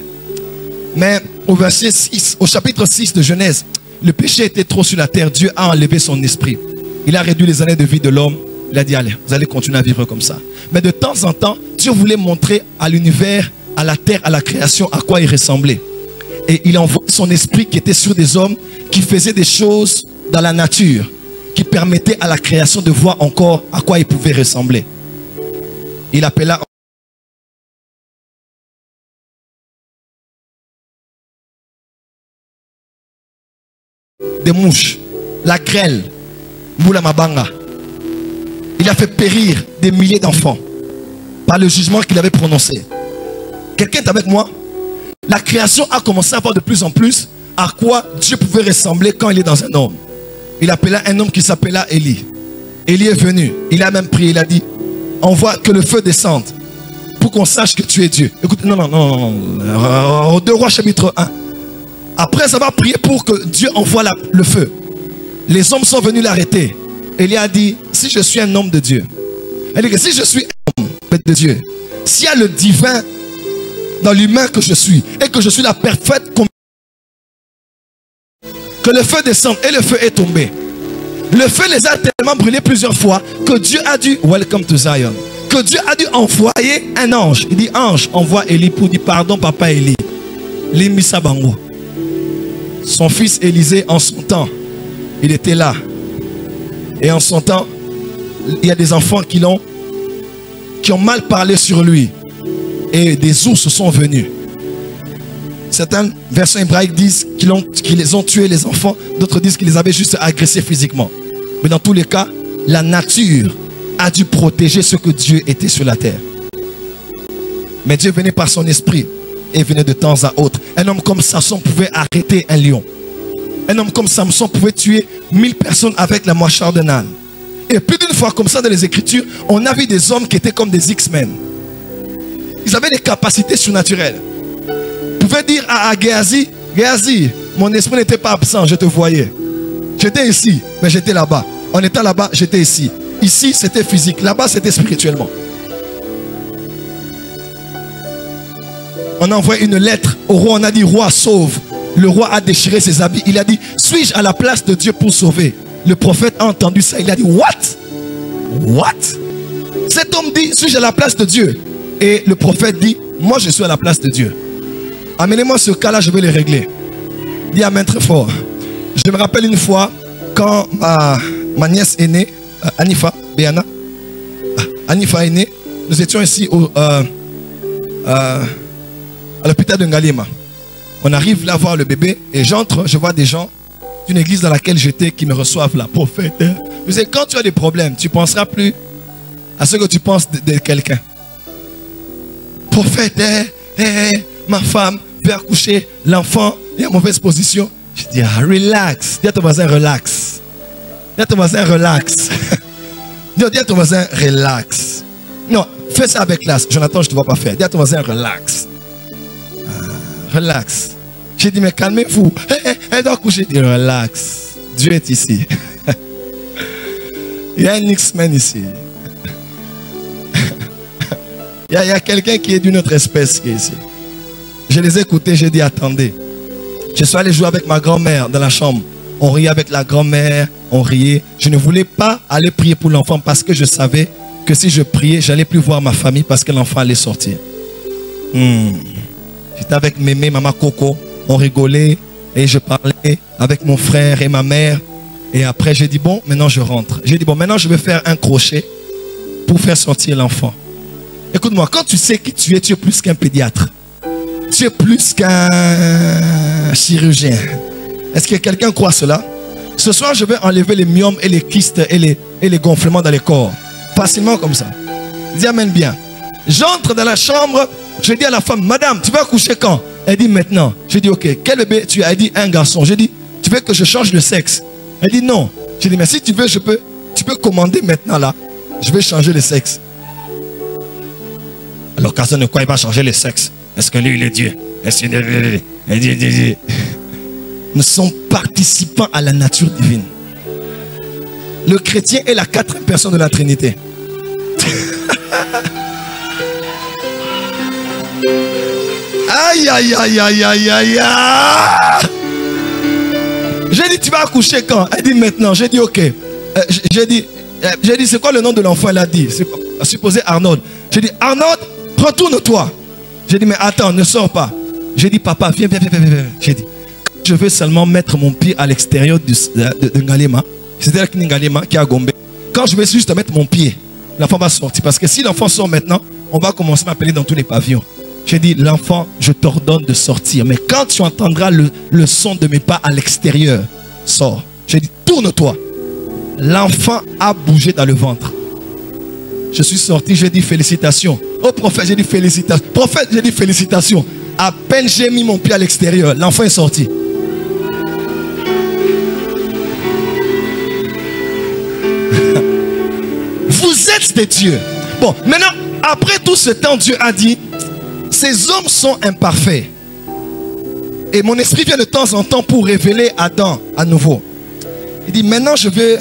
Speaker 1: Mais au verset 6, au chapitre 6 de Genèse, le péché était trop sur la terre. Dieu a enlevé son esprit. Il a réduit les années de vie de l'homme. Il a dit, allez, vous allez continuer à vivre comme ça. Mais de temps en temps, Dieu voulait montrer à l'univers, à la terre, à la création, à quoi il ressemblait. Et il a envoyé son esprit qui était sur des hommes qui faisaient des choses dans la nature, qui permettaient à la création de voir encore à quoi il pouvait ressembler. Il appela des mouches, la grêle, Moula Mabanga. Il a fait périr des milliers d'enfants par le jugement qu'il avait prononcé. Quelqu'un est avec moi? La création a commencé à voir de plus en plus à quoi Dieu pouvait ressembler quand il est dans un homme. Il appela un homme qui s'appela Élie. Élie est venu, il a même prié, il a dit, envoie que le feu descende pour qu'on sache que tu es Dieu. Écoute, non. 2 Rois chapitre 1. Après avoir prié pour que Dieu envoie le feu, les hommes sont venus l'arrêter. Élie a dit, si je suis un homme de Dieu, elle dit que si je suis un homme de Dieu, s'il y a le divin dans l'humain que je suis, et que je suis la parfaite, que le feu descende, et le feu est tombé. Le feu les a tellement brûlés plusieurs fois que Dieu a dû, welcome to Zion, que Dieu a dû envoyer un ange. Il dit, ange, envoie Élie pour dire, pardon papa Élie. Limisa Bango. Son fils Élisée, en son temps, il était là. Et en son temps, il y a des enfants qui ont mal parlé sur lui. Et des ours sont venus. Certaines versions hébraïques disent qu'ils les ont tués, les enfants. D'autres disent qu'ils les avaient juste agressés physiquement. Mais dans tous les cas, la nature a dû protéger ce que Dieu était sur la terre. Mais Dieu venait par son esprit et venait de temps à autre. Un homme comme Samson pouvait arrêter un lion. Un homme comme Samson pouvait tuer 1000 personnes avec la mâchoire d'un âne. Et plus d'une fois comme ça dans les Écritures, on a vu des hommes qui étaient comme des X-Men. Ils avaient des capacités surnaturelles. Ils pouvaient dire à Géasi, Géasi, mon esprit n'était pas absent, je te voyais. J'étais ici, mais j'étais là-bas. On était là-bas, j'étais ici. Ici, c'était physique. Là-bas, c'était spirituellement. On a envoyé une lettre au roi. On a dit, roi, sauve. Le roi a déchiré ses habits. Il a dit, suis-je à la place de Dieu pour sauver? Le prophète a entendu ça. Il a dit, what? What? Cet homme dit, suis-je à la place de Dieu? Et le prophète dit, moi, je suis à la place de Dieu. Amenez-moi ce cas-là, je vais le régler. Dis amen très fort. Je me rappelle une fois, quand ma nièce est née, Anifa, Béana, Anifa est née, nous étions ici à l'hôpital de Ngalima. On arrive là voir le bébé et j'entre, je vois des gens d'une église dans laquelle j'étais qui me reçoivent là. Prophète, vous savez, quand tu as des problèmes, tu ne penseras plus à ce que tu penses de quelqu'un. Prophète, ma femme veut accoucher, l'enfant est en mauvaise position. Je dis, relax. Dis à ton voisin, relax. Dis à ton voisin, relax. Dis à ton voisin, relax. Non, fais ça avec classe. Jonathan, je ne te vois pas faire. Dis à ton voisin, relax. Relax. J'ai dit, mais calmez-vous. Elle doit coucher. Dis, relax. Dieu est ici. Il y a un X-Men ici. Il y a quelqu'un qui est d'une autre espèce qui est ici. Je les ai écoutés, j'ai dit, attendez. Je suis allé jouer avec ma grand-mère dans la chambre. On riait avec la grand-mère, on riait. Je ne voulais pas aller prier pour l'enfant parce que je savais que si je priais, j'allais plus voir ma famille parce que l'enfant allait sortir. J'étais avec Mémé, Maman Coco. On rigolait et je parlais avec mon frère et ma mère. Et après, j'ai dit, bon, maintenant je rentre. J'ai dit, bon, maintenant je vais faire un crochet pour faire sortir l'enfant. Écoute-moi, quand tu sais qui tu es plus qu'un pédiatre. Tu es plus qu'un chirurgien. Est-ce que quelqu'un croit cela? Ce soir, je vais enlever les myomes et les kystes et les gonflements dans les corps. Facilement comme ça. Dis amen bien. J'entre dans la chambre, je dis à la femme, madame, tu vas accoucher quand? Elle dit maintenant. Je dis, ok, quel bébé tu as? Elle dit, un garçon. Je dis, tu veux que je change de sexe? Elle dit, non. Je dis, mais si tu veux, tu peux commander maintenant là. Je vais changer le sexe. Alors, personne ne croit, il va changer le sexe. Est-ce que lui, il est Dieu? Est-ce qu'il est Dieu? Nous sommes participants à la nature divine. Le chrétien est la 4e personne de la Trinité. Aïe, aïe, aïe, aïe, aïe, aïe, aïe. J'ai dit, tu vas accoucher quand? Elle dit maintenant. J'ai dit, ok. J'ai dit, c'est quoi le nom de l'enfant? Elle a dit, c'est supposé Arnold. J'ai dit, Arnold, retourne-toi. J'ai dit, mais attends, ne sors pas. J'ai dit, papa, viens. J'ai dit, je veux seulement mettre mon pied à l'extérieur de Ngalema. C'est-à-dire que Ngalema qui a Gombe. Quand je vais juste mettre mon pied, l'enfant va sortir. Parce que si l'enfant sort maintenant, on va commencer à m'appeler dans tous les pavillons. J'ai dit, l'enfant, je t'ordonne de sortir. Mais quand tu entendras le son de mes pas à l'extérieur, sors. J'ai dit, tourne-toi. L'enfant a bougé dans le ventre. Je suis sorti, j'ai dit félicitations. Au prophète, j'ai dit félicitations. Prophète, j'ai dit félicitations. À peine j'ai mis mon pied à l'extérieur, l'enfant est sorti. Vous êtes des dieux. Bon, maintenant, après tout ce temps, Dieu a dit, ces hommes sont imparfaits. Et mon esprit vient de temps en temps pour révéler Adam à nouveau. Il dit, maintenant je vais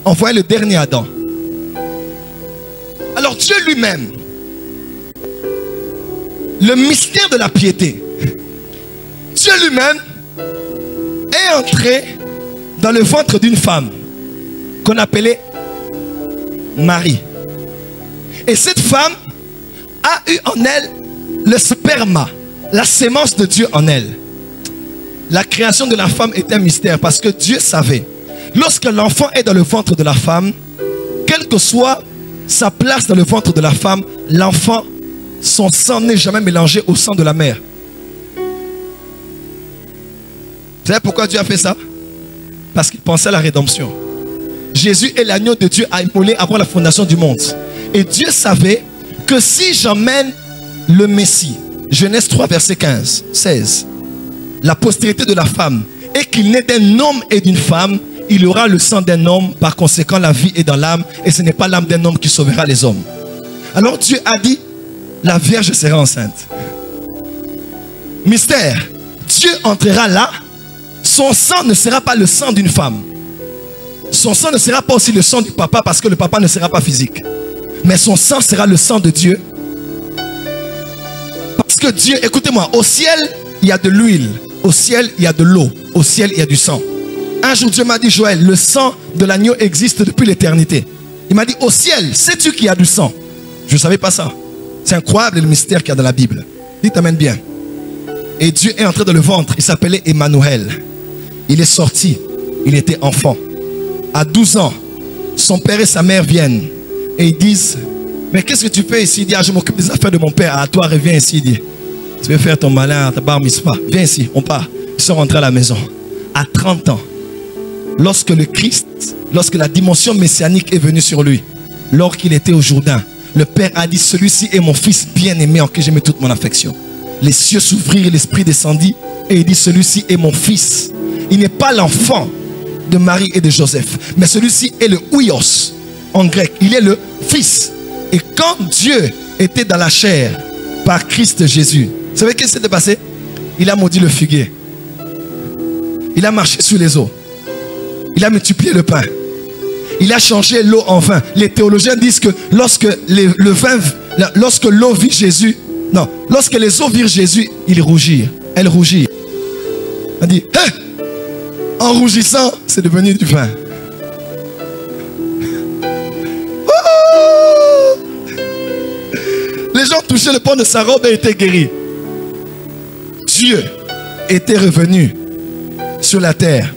Speaker 1: envoyer le dernier Adam. Alors Dieu lui-même, le mystère de la piété, Dieu lui-même est entré dans le ventre d'une femme qu'on appelait Marie. Et cette femme a eu en elle le sperma, la sémence de Dieu en elle. La création de la femme est un mystère parce que Dieu savait. Lorsque l'enfant est dans le ventre de la femme, quelle que soit sa place dans le ventre de la femme, l'enfant, son sang n'est jamais mélangé au sang de la mère. Vous savez pourquoi Dieu a fait ça? Parce qu'il pensait à la rédemption. Jésus est l'agneau de Dieu à immoler avant la fondation du monde. Et Dieu savait que si j'emmène le Messie, Genèse 3, verset 15, 16, la postérité de la femme, et qu'il naît d'un homme et d'une femme, il aura le sang d'un homme, par conséquent la vie est dans l'âme, et ce n'est pas l'âme d'un homme qui sauvera les hommes. Alors Dieu a dit, la Vierge sera enceinte. Mystère, Dieu entrera là, son sang ne sera pas le sang d'une femme. Son sang ne sera pas aussi le sang du papa parce que le papa ne sera pas physique. Mais son sang sera le sang de Dieu. Parce que Dieu, écoutez-moi, au ciel, il y a de l'huile. Au ciel, il y a de l'eau. Au ciel, il y a du sang. Un jour, Dieu m'a dit, Joël, le sang de l'agneau existe depuis l'éternité. Il m'a dit, au ciel, sais-tu qu'il y a du sang? Je ne savais pas ça. C'est incroyable le mystère qu'il y a dans la Bible. Dites amen bien. Et Dieu est entré dans le ventre. Il s'appelait Emmanuel. Il est sorti. Il était enfant. À 12 ans, son père et sa mère viennent. Et ils disent, mais qu'est-ce que tu fais ici? Il dit, ah, je m'occupe des affaires de mon père. Ah, toi, reviens ici. Il dit, tu veux faire ton malin, ta bar mitzvah. Viens ici, on part. Ils sont rentrés à la maison. À 30 ans, lorsque le Christ, lorsque la dimension messianique est venue sur lui, lorsqu'il était au Jourdain, le Père a dit, celui-ci est mon fils bien-aimé en qui j'ai mis toute mon affection. Les cieux s'ouvrirent, l'Esprit descendit et il dit, celui-ci est mon fils. Il n'est pas l'enfant de Marie et de Joseph, mais celui-ci est le ouios en grec. Il est le fils. Et quand Dieu était dans la chair par Christ Jésus, vous savez qu'est-ce qui s'est passé? Il a maudit le figuier. Il a marché sur les eaux. Il a multiplié le pain. Il a changé l'eau en vin. Les théologiens disent que lorsque lorsque l'eau vit Jésus, non, lorsque les eaux virent Jésus, ils rougirent. Elles rougirent. On dit, hey! En rougissant, c'est devenu du vin. Oh! Les gens touchaient le pan de sa robe et étaient guéris. Dieu était revenu sur la terre.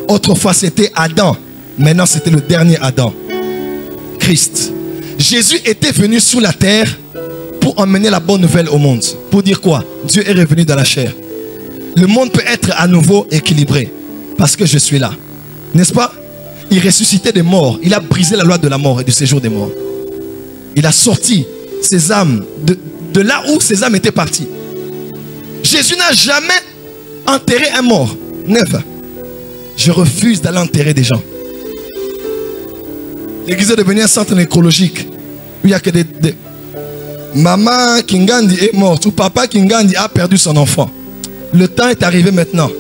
Speaker 1: Autrefois c'était Adam. Maintenant c'était le dernier Adam. Christ. Jésus était venu sur la terre pour emmener la bonne nouvelle au monde. Pour dire quoi? Dieu est revenu dans la chair. Le monde peut être à nouveau équilibré. Parce que je suis là. N'est-ce pas? Il ressuscitait des morts. Il a brisé la loi de la mort et du séjour des morts. Il a sorti ses âmes de là où ses âmes étaient parties. Jésus n'a jamais enterré un mort. Never. Je refuse d'aller enterrer des gens. L'église est devenue un centre nécrologique. Où il n'y a que des... Maman Kingandi est morte. Ou papa Kingandi a perdu son enfant. Le temps est arrivé maintenant.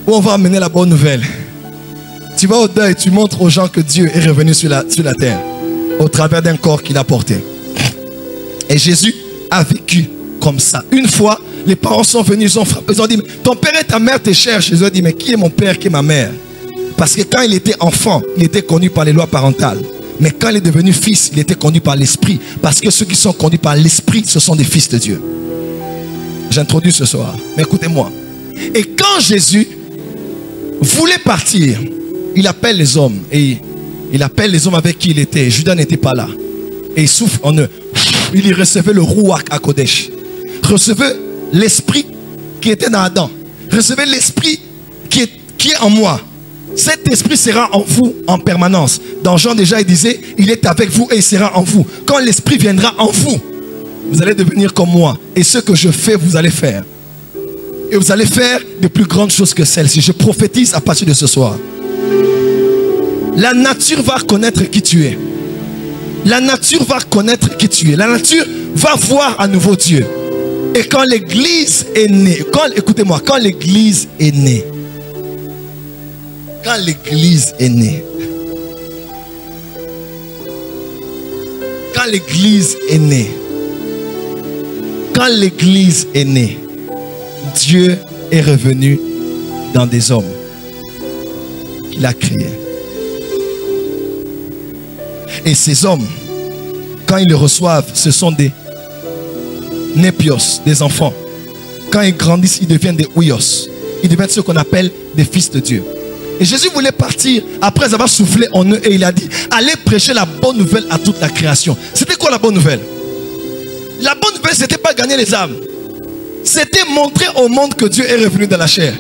Speaker 1: Où on va amener la bonne nouvelle. Tu vas au deuil, tu montres aux gens que Dieu est revenu sur la terre. Au travers d'un corps qu'il a porté. Et Jésus a vécu comme ça. Une fois, les parents sont venus, ils ont frappé, ils ont dit, ton père et ta mère te cherchent. Ils ont dit, mais qui est mon père, qui est ma mère? Parce que quand il était enfant, il était conduit par les lois parentales. Mais quand il est devenu fils, il était conduit par l'esprit. Parce que ceux qui sont conduits par l'esprit, ce sont des fils de Dieu. J'introduis ce soir. Mais écoutez-moi. Et quand Jésus voulait partir, il appelle les hommes. Et il appelle les hommes avec qui il était. Judas n'était pas là. Et il souffle en eux. Il y recevait le Ruach HaKodesh. Recevait l'esprit qui était dans Adam. Recevait l'esprit qui qui est en moi, cet esprit sera en vous en permanence. Dans Jean déjà, il disait, il est avec vous et il sera en vous. Quand l'esprit viendra en vous, vous allez devenir comme moi. Et ce que je fais, vous allez faire. Et vous allez faire de plus grandes choses que celles-ci. Je prophétise à partir de ce soir. La nature va reconnaître qui tu es. La nature va reconnaître qui tu es. La nature va voir à nouveau Dieu. Et quand l'église est née, écoutez-moi, quand l'église est née, quand l'église est née, quand l'église est née, quand l'église est née, Dieu est revenu dans des hommes qu'il a créés. Et ces hommes, quand ils le reçoivent, ce sont des népios, des enfants. Quand ils grandissent, ils deviennent des ouios. Ils deviennent ce qu'on appelle des fils de Dieu. Et Jésus voulait partir après avoir soufflé en eux et il a dit, allez prêcher la bonne nouvelle à toute la création. C'était quoi la bonne nouvelle? La bonne nouvelle, c'était pas gagner les âmes. C'était montrer au monde que Dieu est revenu dans la chair.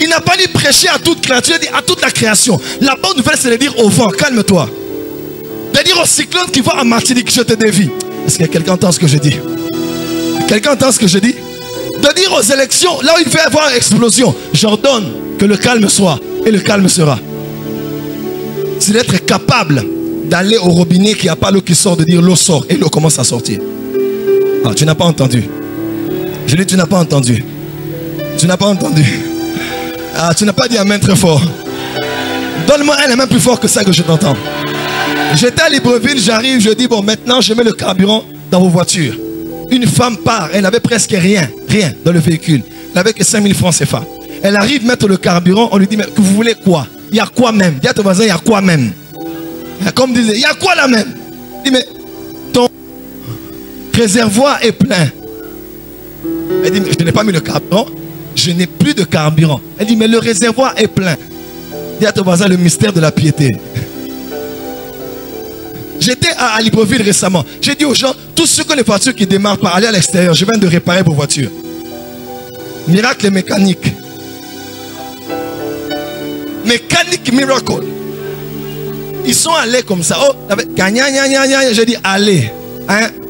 Speaker 1: Il n'a pas dit prêcher à toute créature, il a dit à toute la création. La bonne nouvelle, c'est de dire au vent, calme-toi. De dire au cyclone qui va en Martinique, je te dévie. Est-ce que quelqu'un entend ce que je dis? Quelqu'un entend ce que je dis? De dire aux élections, là où il va y avoir explosion, j'ordonne que le calme soit, et le calme sera. C'est d'être capable d'aller au robinet qui n'a pas l'eau qui sort, de dire l'eau sort, et l'eau commence à sortir. Ah, tu n'as pas entendu. Je dis, tu n'as pas entendu. Tu n'as pas entendu. Ah, tu n'as pas dit amen très fort. Donne-moi un amen plus fort que ça que je t'entends. J'étais à Libreville, j'arrive, je dis, bon, maintenant je mets le carburant dans vos voitures. Une femme part, elle n'avait presque rien dans le véhicule. Elle n'avait que 5000 francs CFA. Elle arrive mettre le carburant, on lui dit, mais que vous voulez quoi? Il y a quoi même? Dis à ton voisin, il y a quoi même? Comme disait, il y a quoi là même? Il dit, mais ton réservoir est plein. Elle dit, mais je n'ai pas mis le carburant, je n'ai plus de carburant. Elle dit, mais le réservoir est plein. Dis à ton voisin, le mystère de la piété. J'étais à Libreville récemment. J'ai dit aux gens, tous ceux que les voitures qui démarrent par aller à l'extérieur, je viens de réparer vos voitures. Miracle mécanique. Mécanique miracle. Ils sont allés comme ça. Oh, j'ai dit, allez,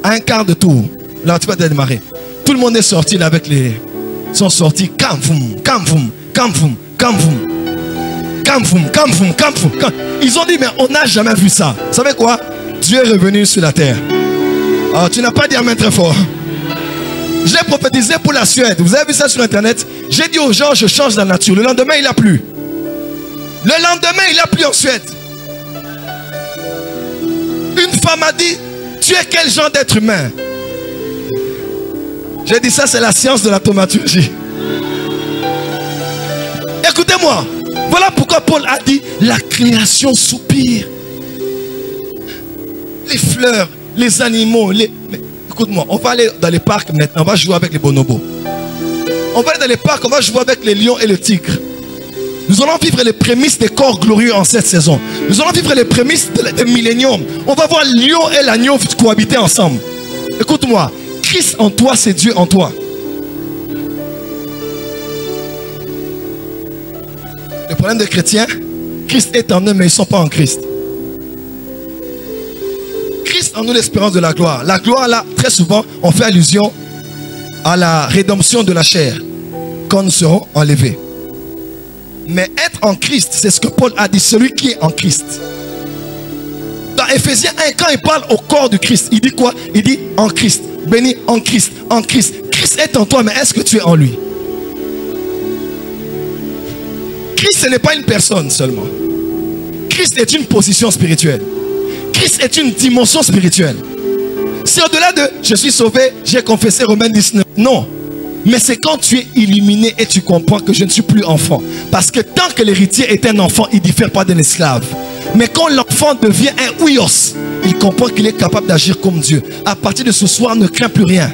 Speaker 1: un quart de tour. Là, tu vas démarrer. Tout le monde est sorti là avec les... Ils sont sortis. Ils ont dit, mais on n'a jamais vu ça. Vous savez quoi? Dieu est revenu sur la terre. Oh, tu n'as pas dit amen très fort. J'ai prophétisé pour la Suède. Vous avez vu ça sur internet? J'ai dit aux gens, je change la nature. Le lendemain, il a plu. Le lendemain, il a plu en Suède. Une femme a dit, tu es quel genre d'être humain? J'ai dit, ça c'est la science de la thaumaturgie. Écoutez-moi. Voilà pourquoi Paul a dit, la création soupire. Les fleurs, les animaux, écoute-moi, on va aller dans les parcs maintenant, on va jouer avec les bonobos. On va aller dans les parcs, on va jouer avec les lions et les tigres. Nous allons vivre les prémices des corps glorieux en cette saison. Nous allons vivre les prémices des milléniums. On va voir le lion et l'agneau cohabiter ensemble. Écoute-moi, Christ en toi, c'est Dieu en toi. Le problème des chrétiens, Christ est en eux, mais ils ne sont pas en Christ. Christ en nous, l'espérance de la gloire. La gloire, là, très souvent, on fait allusion à la rédemption de la chair, quand nous serons enlevés. Mais être en Christ, c'est ce que Paul a dit, celui qui est en Christ. Dans Ephésiens 1, quand il parle au corps du Christ, il dit quoi? Il dit en Christ, béni en Christ, en Christ. Christ est en toi, mais est-ce que tu es en lui? Christ, ce n'est pas une personne seulement. Christ est une position spirituelle. Christ est une dimension spirituelle. C'est au-delà de je suis sauvé, j'ai confessé Romains 19. Non. Mais c'est quand tu es illuminé et tu comprends que je ne suis plus enfant. Parce que tant que l'héritier est un enfant, il ne diffère pas d'un esclave. Mais quand l'enfant devient un ouios, il comprend qu'il est capable d'agir comme Dieu. À partir de ce soir, ne crains plus rien.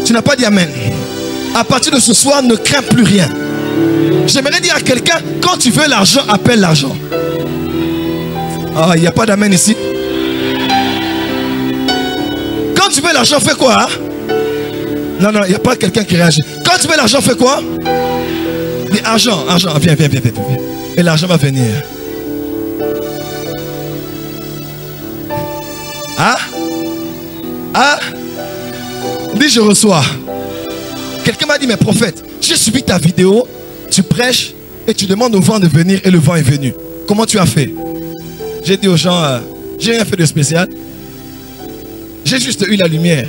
Speaker 1: Tu n'as pas dit amen. À partir de ce soir, ne crains plus rien. J'aimerais dire à quelqu'un, quand tu veux l'argent, appelle l'argent. Ah, il n'y a pas d'amen ici. Quand tu veux l'argent, fais quoi? Hein? Non, non, il n'y a pas quelqu'un qui réagit. Quand tu veux l'argent, fais quoi? Dis argent, argent, viens. Et l'argent va venir. Dis je reçois. Quelqu'un m'a dit, mais prophète, j'ai suivi ta vidéo, tu prêches et tu demandes au vent de venir et le vent est venu. Comment tu as fait? J'ai dit aux gens, j'ai rien fait de spécial. J'ai juste eu la lumière.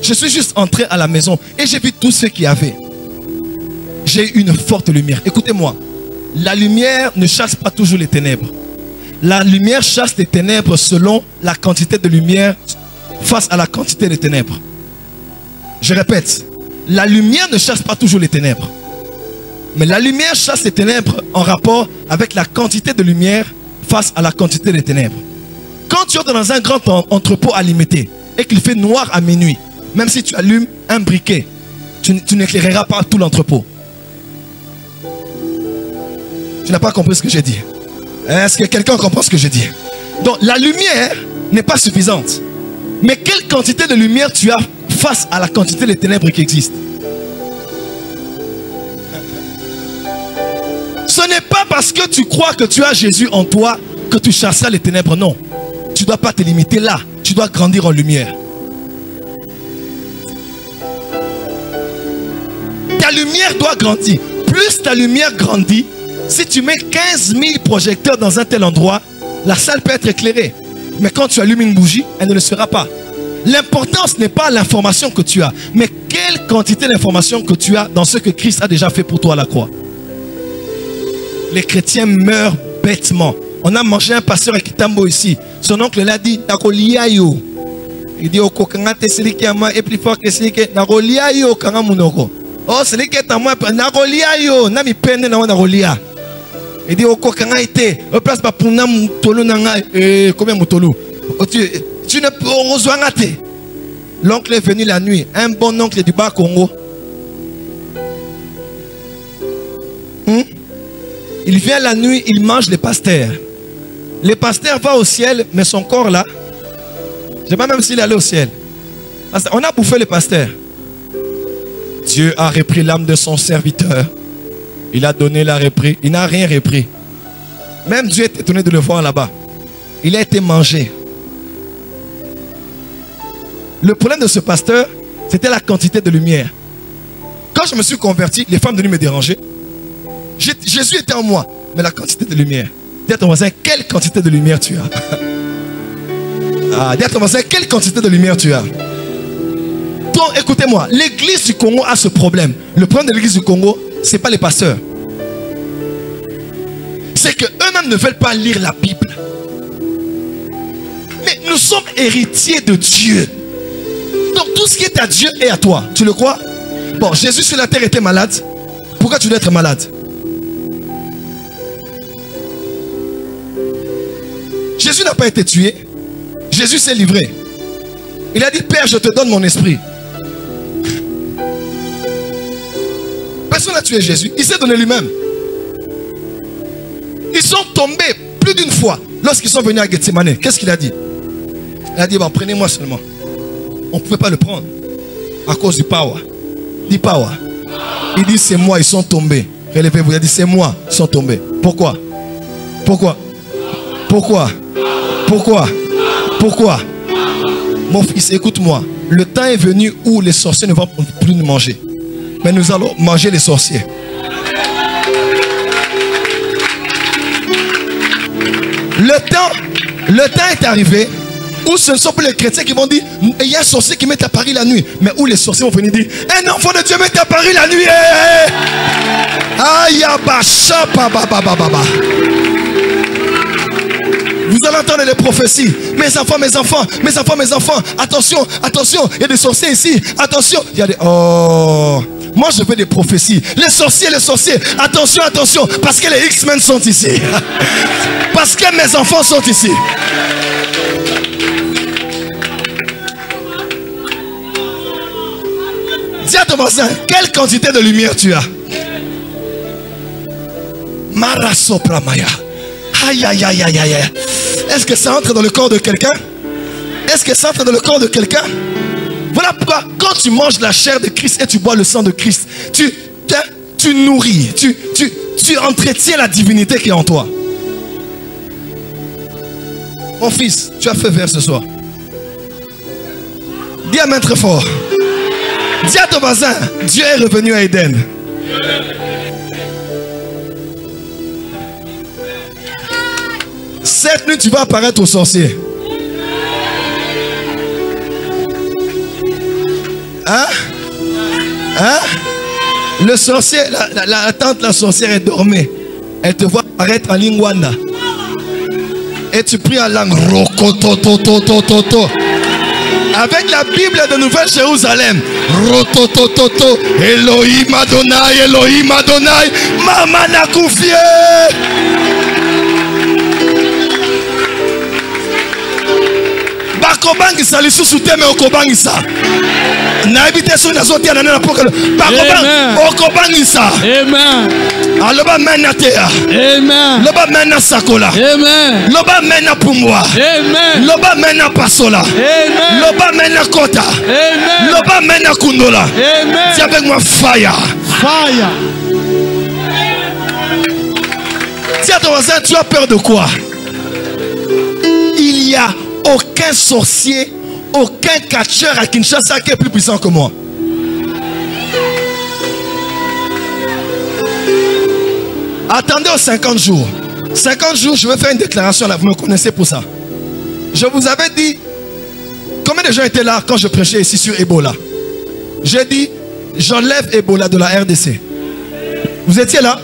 Speaker 1: Je suis juste entré à la maison et j'ai vu tout ce qu'il y avait. J'ai eu une forte lumière. Écoutez-moi, la lumière ne chasse pas toujours les ténèbres. La lumière chasse les ténèbres selon la quantité de lumière face à la quantité de ténèbres. Je répète, la lumière ne chasse pas toujours les ténèbres. Mais la lumière chasse les ténèbres en rapport avec la quantité de lumière face à la quantité de ténèbres. Quand tu es dans un grand entrepôt alimité et qu'il fait noir à minuit, même si tu allumes un briquet, tu n'éclaireras pas tout l'entrepôt. Tu n'as pas compris ce que j'ai dit? Est-ce que quelqu'un comprend ce que j'ai dit? Donc la lumière n'est pas suffisante. Mais quelle quantité de lumière tu as face à la quantité de ténèbres qui existent? Ce n'est pas parce que tu crois que tu as Jésus en toi que tu chasseras les ténèbres, non. Tu ne dois pas te limiter là. Tu dois grandir en lumière. Ta lumière doit grandir. Plus ta lumière grandit, si tu mets 15 000 projecteurs dans un tel endroit, la salle peut être éclairée. Mais quand tu allumes une bougie, elle ne le sera pas. L'important, ce n'est pas l'information que tu as, mais quelle quantité d'information que tu as dans ce que Christ a déjà fait pour toi à la croix. Les chrétiens meurent bêtement. On a mangé un pasteur à Kitambo ici. Son oncle l'a dit, Nakoliayo. Il dit, Okokangate, celui qui est plus fort que celui qui est Nakoliayo, Kangamunoko. Oh, celui qui est à moi, Nakoliayo, Nami Pene, Nakolia. Il dit, Okokangate, au place de Puna Moutolo Nanga, combien Moutolo? Tu ne peux pas. L'oncle est venu la nuit, un bon oncle du bas Congo. Il vient la nuit, il mange les pasteurs. Les pasteurs vont au ciel, mais son corps là, je ne sais pas même s'il allait au ciel. On a bouffé les pasteurs. Dieu a repris l'âme de son serviteur. Il a donné la reprise. Il n'a rien repris. Même Dieu est étonné de le voir là-bas. Il a été mangé. Le problème de ce pasteur, c'était la quantité de lumière. Quand je me suis converti, les femmes venaient me déranger. Jésus était en moi, mais la quantité de lumière. Dis à ton voisin, quelle quantité de lumière tu as? Dis à ton voisin, quelle quantité de lumière tu as? Donc, écoutez-moi, l'église du Congo a ce problème. Le problème de l'église du Congo, ce n'est pas les pasteurs. C'est qu'eux-mêmes ne veulent pas lire la Bible. Mais nous sommes héritiers de Dieu. Donc tout ce qui est à Dieu est à toi. Tu le crois? Bon, Jésus sur la terre était malade. Pourquoi tu dois être malade? Jésus n'a pas été tué. Jésus s'est livré. Il a dit, Père, je te donne mon esprit. Personne n'a tué Jésus. Il s'est donné lui-même. Ils sont tombés plus d'une fois. Lorsqu'ils sont venus à Gethsemane, qu'est-ce qu'il a dit? Il a dit, bon, prenez-moi seulement. On ne pouvait pas le prendre à cause du power. Dis power. Il dit, c'est moi, ils sont tombés. Relevez-vous. Il a dit, c'est moi, ils sont tombés. Pourquoi? Pourquoi? Pourquoi? Pourquoi? Pourquoi? Mon fils, écoute-moi. Le temps est venu où les sorciers ne vont plus nous manger. Mais nous allons manger les sorciers. Le temps est arrivé où ce ne sont plus les chrétiens qui vont dire, il y a un sorcier qui m'est apparu la nuit. Mais où les sorciers vont venir dire, un enfant de Dieu m'est apparu la nuit. Vous allez entendre les prophéties. Mes enfants, mes enfants, mes enfants, mes enfants. Attention, attention, il y a des sorciers ici. Attention, il y a des... Oh, moi je veux des prophéties. Les sorciers, attention, attention. Parce que les X-Men sont ici. Parce que mes enfants sont ici. Dis à ton voisin, quelle quantité de lumière tu as? Marasopramaya. Aïe, aïe, aïe, aïe, aïe. Est-ce que ça entre dans le corps de quelqu'un? Est-ce que ça entre dans le corps de quelqu'un? Voilà pourquoi quand tu manges la chair de Christ et tu bois le sang de Christ, tu nourris, tu entretiens la divinité qui est en toi. Mon fils, tu as fait vert ce soir. Dis amen très fort. Dis à ton voisin, Dieu est revenu à Éden. Cette nuit, tu vas apparaître au sorcier. Hein? Hein? Le sorcier, la tante, la sorcière, elle dormait. Elle te voit apparaître en lingwanda. Et tu pries en langue. Rokotototototo. Avec la Bible de Nouvelle-Jérusalem. Rototototo. Elohim Adonai, Elohim Adonai. Maman n'a confié. Bakobangisa lisusu teme okobangisa. Na habite sur la zone na poka. Okobangisa.
Speaker 3: Amen.
Speaker 1: Aloba menatea.
Speaker 3: Amen.
Speaker 1: Loba mena sakola.
Speaker 3: Amen.
Speaker 1: Loba mena pumwa.
Speaker 3: Amen.
Speaker 1: Loba mena pasola.
Speaker 3: Amen.
Speaker 1: Loba mena kota.
Speaker 3: Amen.
Speaker 1: Loba mena kundola.
Speaker 3: Amen.
Speaker 1: Dis avec moi fire.
Speaker 3: Fire.
Speaker 1: Dis à ton voisin, tu as peur de quoi? Il y a aucun sorcier, aucun catcheur à Kinshasa qui est plus puissant que moi. Attendez aux 50 jours. 50 jours, je vais faire une déclaration là. Vous me connaissez pour ça. Je vous avais dit, combien de gens étaient là quand je prêchais ici sur Ebola? J'ai dit, j'enlève Ebola de la RDC. Vous étiez là?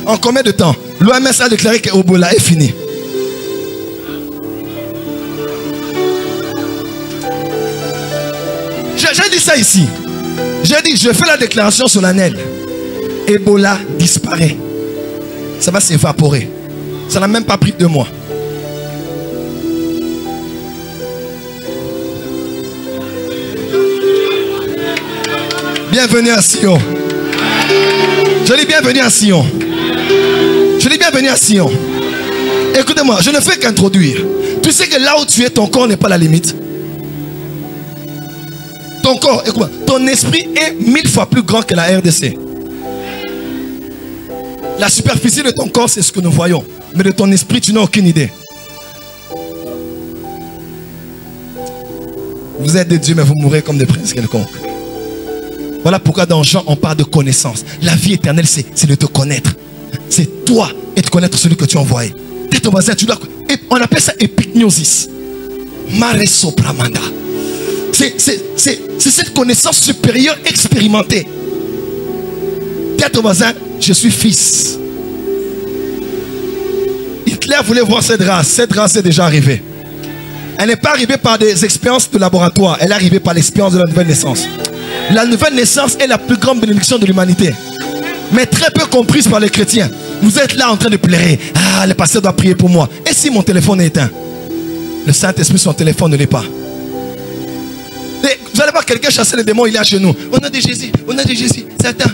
Speaker 1: En combien de temps? L'OMS a déclaré que Ebola est fini. J'ai dit ça ici. J'ai dit, je fais la déclaration solennelle. Ebola disparaît. Ça va s'évaporer. Ça n'a même pas pris 2 mois. Bienvenue à Sion. Je dis bienvenue à Sion. Je dis bienvenue à Sion. Écoutez-moi, je ne fais qu'introduire. Tu sais que là où tu es, ton corps n'est pas la limite. Ton corps, écoute-moi, ton esprit est 1000 fois plus grand que la RDC. La superficie de ton corps, c'est ce que nous voyons. Mais de ton esprit, tu n'as aucune idée. Vous êtes des dieux, mais vous mourrez comme des princes quelconques. Voilà pourquoi dans Jean, on parle de connaissance. La vie éternelle, c'est de te connaître. C'est toi et de connaître celui que tu as envoyé. T'es ton voisin, tu dois... On appelle ça épignosis. Mare sopramanda. C'est cette connaissance supérieure expérimentée. Dis à ton voisin, je suis fils. Hitler voulait voir cette race. Cette race est déjà arrivée. Elle n'est pas arrivée par des expériences de laboratoire. Elle est arrivée par l'expérience de la nouvelle naissance. La nouvelle naissance est la plus grande bénédiction de l'humanité. Mais très peu comprise par les chrétiens. Vous êtes là en train de pleurer. Ah, le pasteur doit prier pour moi. Et si mon téléphone est éteint? Le Saint-Esprit, son téléphone ne l'est pas. Et vous allez voir quelqu'un chasser les démons, il est à genoux. On a de Jésus, on a de Jésus. Satan,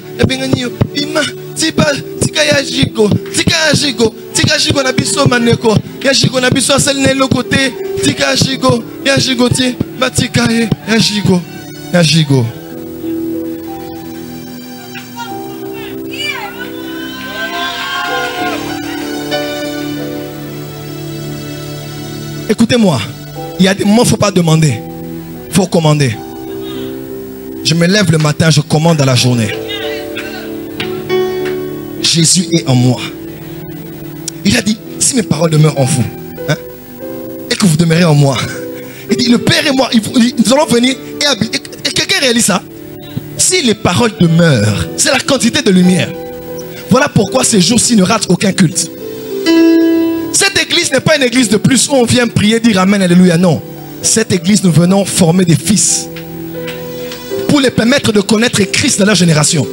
Speaker 1: Ima, Tiba, Tika Yajigo, Tika Yajigo, Tika Jigo Nabiso Maneko, Yajigo Nabiso Sel Nelo côté, Tika Yajigo, Yajigo Ti, Batika Yajigo, Yajigo. Écoutez-moi, il y a des moments où il ne faut pas demander. Il faut commander. Je me lève le matin, je commande à la journée. Jésus est en moi. Il a dit, si mes paroles demeurent en vous, hein, et que vous demeurez en moi, il dit, le Père et moi, nous allons venir et habiter. Et quelqu'un réalise ça? Si les paroles demeurent, c'est la quantité de lumière. Voilà pourquoi ces jours-ci ne ratent aucun culte. Cette église n'est pas une église de plus où on vient prier, dire Amen, Alléluia. Non. Cette église, nous venons former des fils pour les permettre de connaître Christ dans leur génération.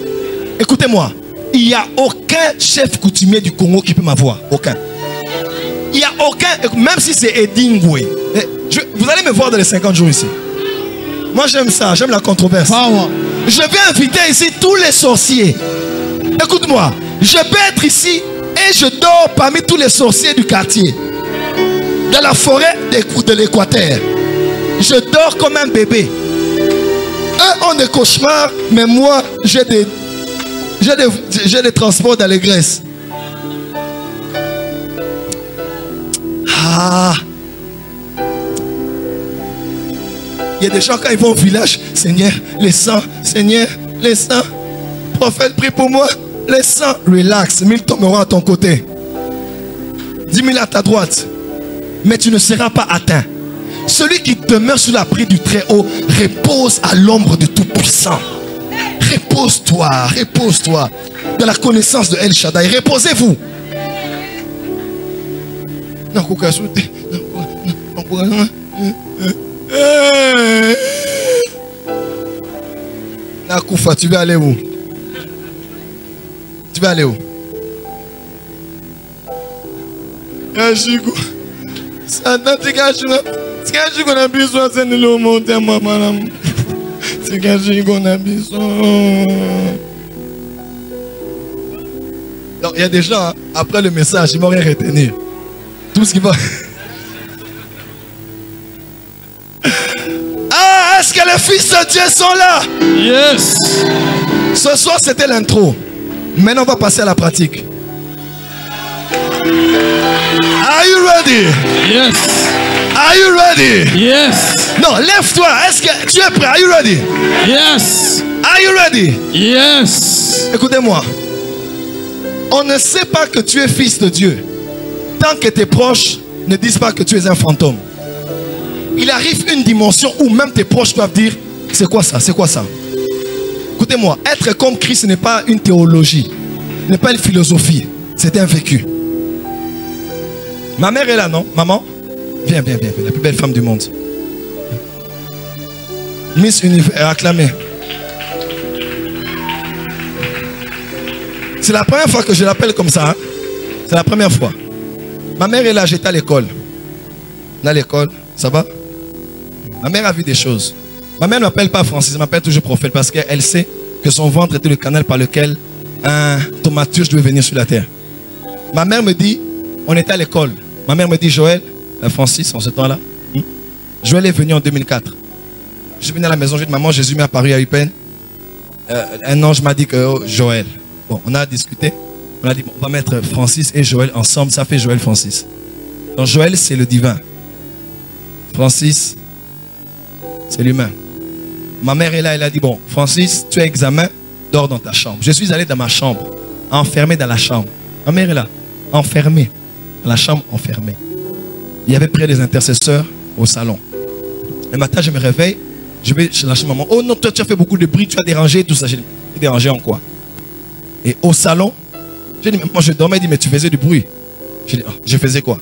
Speaker 1: Écoutez-moi, il n'y a aucun chef coutumier du Congo qui peut m'avoir. Aucun. Il n'y a aucun, même si c'est Edingwe. Vous allez me voir dans les 50 jours ici. Moi j'aime ça, j'aime la controverse. Je vais inviter ici tous les sorciers. Écoute-moi, je peux être ici et je dors parmi tous les sorciers du quartier. Dans la forêt de l'Équateur. Je dors comme un bébé. Eux ont des cauchemars, mais moi, j'ai des transports d'allégresse. Ah. Il y a des gens quand ils vont au village, Seigneur, les sangs, Seigneur, les sangs. Prophète, prie pour moi. Les sangs, relax, 1000 tomberont à ton côté. 10 000 à ta droite. Mais tu ne seras pas atteint. Celui qui demeure sous l'abri du Très-Haut repose à l'ombre du Tout-Puissant. Repose-toi, repose-toi dans la connaissance de El Shaddai. Reposez-vous. Nakoufa, tu vas aller où? Tu vas aller où? Satan, tu caches qu'on a besoin de le monter, maman. Tu caches qu'on a besoin. Donc, il y a des gens, hein, après le message, ils m'ont rien retenu. Tout ce qui va. Ah, est-ce que les fils de Dieu sont là?
Speaker 3: Yes.
Speaker 1: Ce soir, c'était l'intro. Maintenant, on va passer à la pratique. Are you ready?
Speaker 3: Yes.
Speaker 1: Are you ready?
Speaker 3: Yes.
Speaker 1: Non, lève-toi. Est-ce que tu es prêt? Are you ready?
Speaker 3: Yes.
Speaker 1: Are you ready?
Speaker 3: Yes.
Speaker 1: Écoutez-moi. On ne sait pas que tu es fils de Dieu tant que tes proches ne disent pas que tu es un fantôme. Il arrive une dimension où même tes proches doivent dire, c'est quoi ça? C'est quoi ça? Écoutez-moi, être comme Christ n'est pas une théologie, n'est pas une philosophie, c'est un vécu. Ma mère est là, non? Maman? Viens, viens, viens, la plus belle femme du monde. Miss Univers, acclamée. C'est la première fois que je l'appelle comme ça. Hein? C'est la première fois. Ma mère est là, j'étais à l'école. À l'école, ça va? Ma mère a vu des choses. Ma mère ne m'appelle pas Francis, elle m'appelle toujours prophète parce qu'elle sait que son ventre était le canal par lequel un thaumaturge devait venir sur la terre. Ma mère me dit, on était à l'école. Ma mère me dit, Joël, Francis, en ce temps-là, Joël est venu en 2004. Je suis venu à la maison, j'ai dit, maman, Jésus m'est apparu à Eupen. Un ange m'a dit que, oh, Joël. Bon, on a discuté. On a dit, bon, on va mettre Francis et Joël ensemble. Ça fait Joël Francis. Donc Joël, c'est le divin. Francis, c'est l'humain. Ma mère est là, elle a dit, bon, Francis, tu as examen, dors dans ta chambre. Je suis allé dans ma chambre, enfermé dans la chambre. Ma mère est là, enfermée. Dans la chambre, enfermée. Il y avait près des intercesseurs au salon. Le matin, je me réveille, je vais chez la chambre, maman. Oh non, toi, tu as fait beaucoup de bruit, tu as dérangé, tout ça. J'ai dit, dérangé en quoi? Et au salon, j'ai dit, moi je dormais, il dit, mais tu faisais du bruit. J'ai dit, oh, je faisais quoi?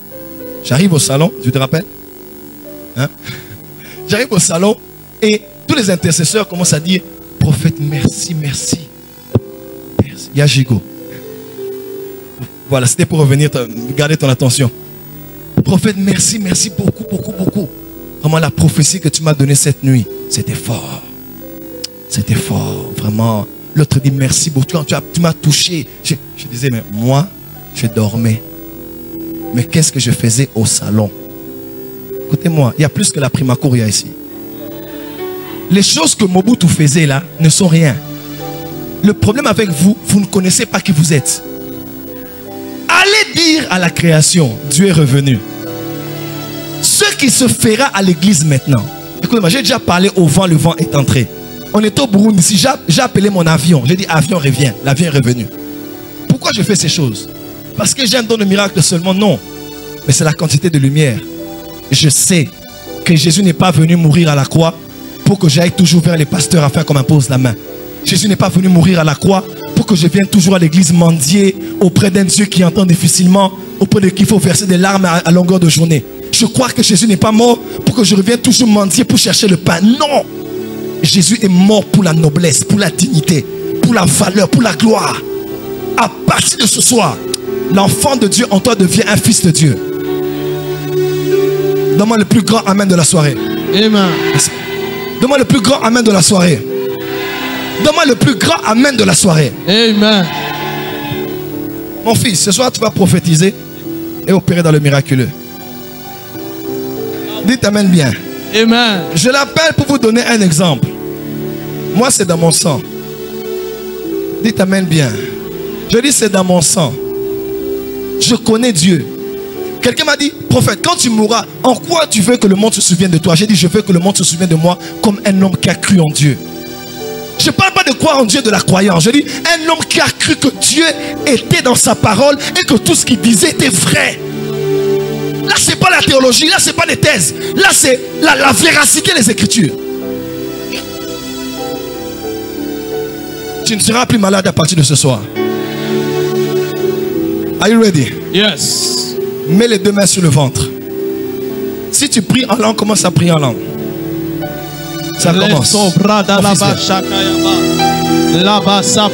Speaker 1: J'arrive au salon, tu te rappelles? Hein? J'arrive au salon et tous les intercesseurs commencent à dire, prophète, merci, merci. Merci. Il y a Gigo. Voilà, c'était pour revenir, garder ton attention. Prophète, merci, merci beaucoup, beaucoup, beaucoup. Vraiment, la prophétie que tu m'as donnée cette nuit, c'était fort. C'était fort, vraiment. L'autre dit merci beaucoup, tu m'as touché. Je disais, mais moi, je dormais. Mais qu'est-ce que je faisais au salon? Écoutez-moi, il y a plus que la Primacoria ici. Les choses que Mobutu faisait là ne sont rien. Le problème avec vous, vous ne connaissez pas qui vous êtes. Allez dire à la création, Dieu est revenu. Ce qui se fera à l'église maintenant. Écoutez-moi, j'ai déjà parlé au vent, le vent est entré. On est au Burundi ici, j'ai appelé mon avion. J'ai dit, avion revient, l'avion est revenu. Pourquoi je fais ces choses? Parce que j'ai un don de miracle seulement? Non. Mais c'est la quantité de lumière. Je sais que Jésus n'est pas venu mourir à la croix pour que j'aille toujours vers les pasteurs afin qu'on m'impose la main. Jésus n'est pas venu mourir à la croix pour que je vienne toujours à l'église mendier auprès d'un Dieu qui entend difficilement, auprès de qui il faut verser des larmes à longueur de journée. Je crois que Jésus n'est pas mort pour que je revienne toujours mendier pour chercher le pain. Non! Jésus est mort pour la noblesse, pour la dignité, pour la valeur, pour la gloire. À partir de ce soir, l'enfant de Dieu en toi devient un fils de Dieu. Donne-moi le plus grand amen de la soirée.
Speaker 3: Amen.
Speaker 1: Donne-moi le plus grand amen de la soirée. Donne-moi le plus grand amen de la soirée.
Speaker 3: Amen.
Speaker 1: Mon fils, ce soir tu vas prophétiser et opérer dans le miraculeux. Dites amen bien.
Speaker 3: Amen.
Speaker 1: Je l'appelle pour vous donner un exemple. Moi, c'est dans mon sang. Dites amen bien. Je dis, c'est dans mon sang. Je connais Dieu. Quelqu'un m'a dit, prophète, quand tu mourras, en quoi tu veux que le monde se souvienne de toi? J'ai dit, je veux que le monde se souvienne de moi comme un homme qui a cru en Dieu. Je ne parle pas de croire en Dieu, de la croyance. Je dis, un homme qui a cru que Dieu était dans sa parole et que tout ce qu'il disait était vrai. Là, ce n'est pas la théologie, là, ce n'est pas les thèses. Là, c'est la véracité des Écritures. Tu ne seras plus malade à partir de ce soir. Are you ready?
Speaker 3: Yes.
Speaker 1: Mets les deux mains sur le ventre. Si tu pries en langue, commence à prier en langue. Ça commence.
Speaker 2: Lève son bras dans la bas, chakayama. Là-bas, ça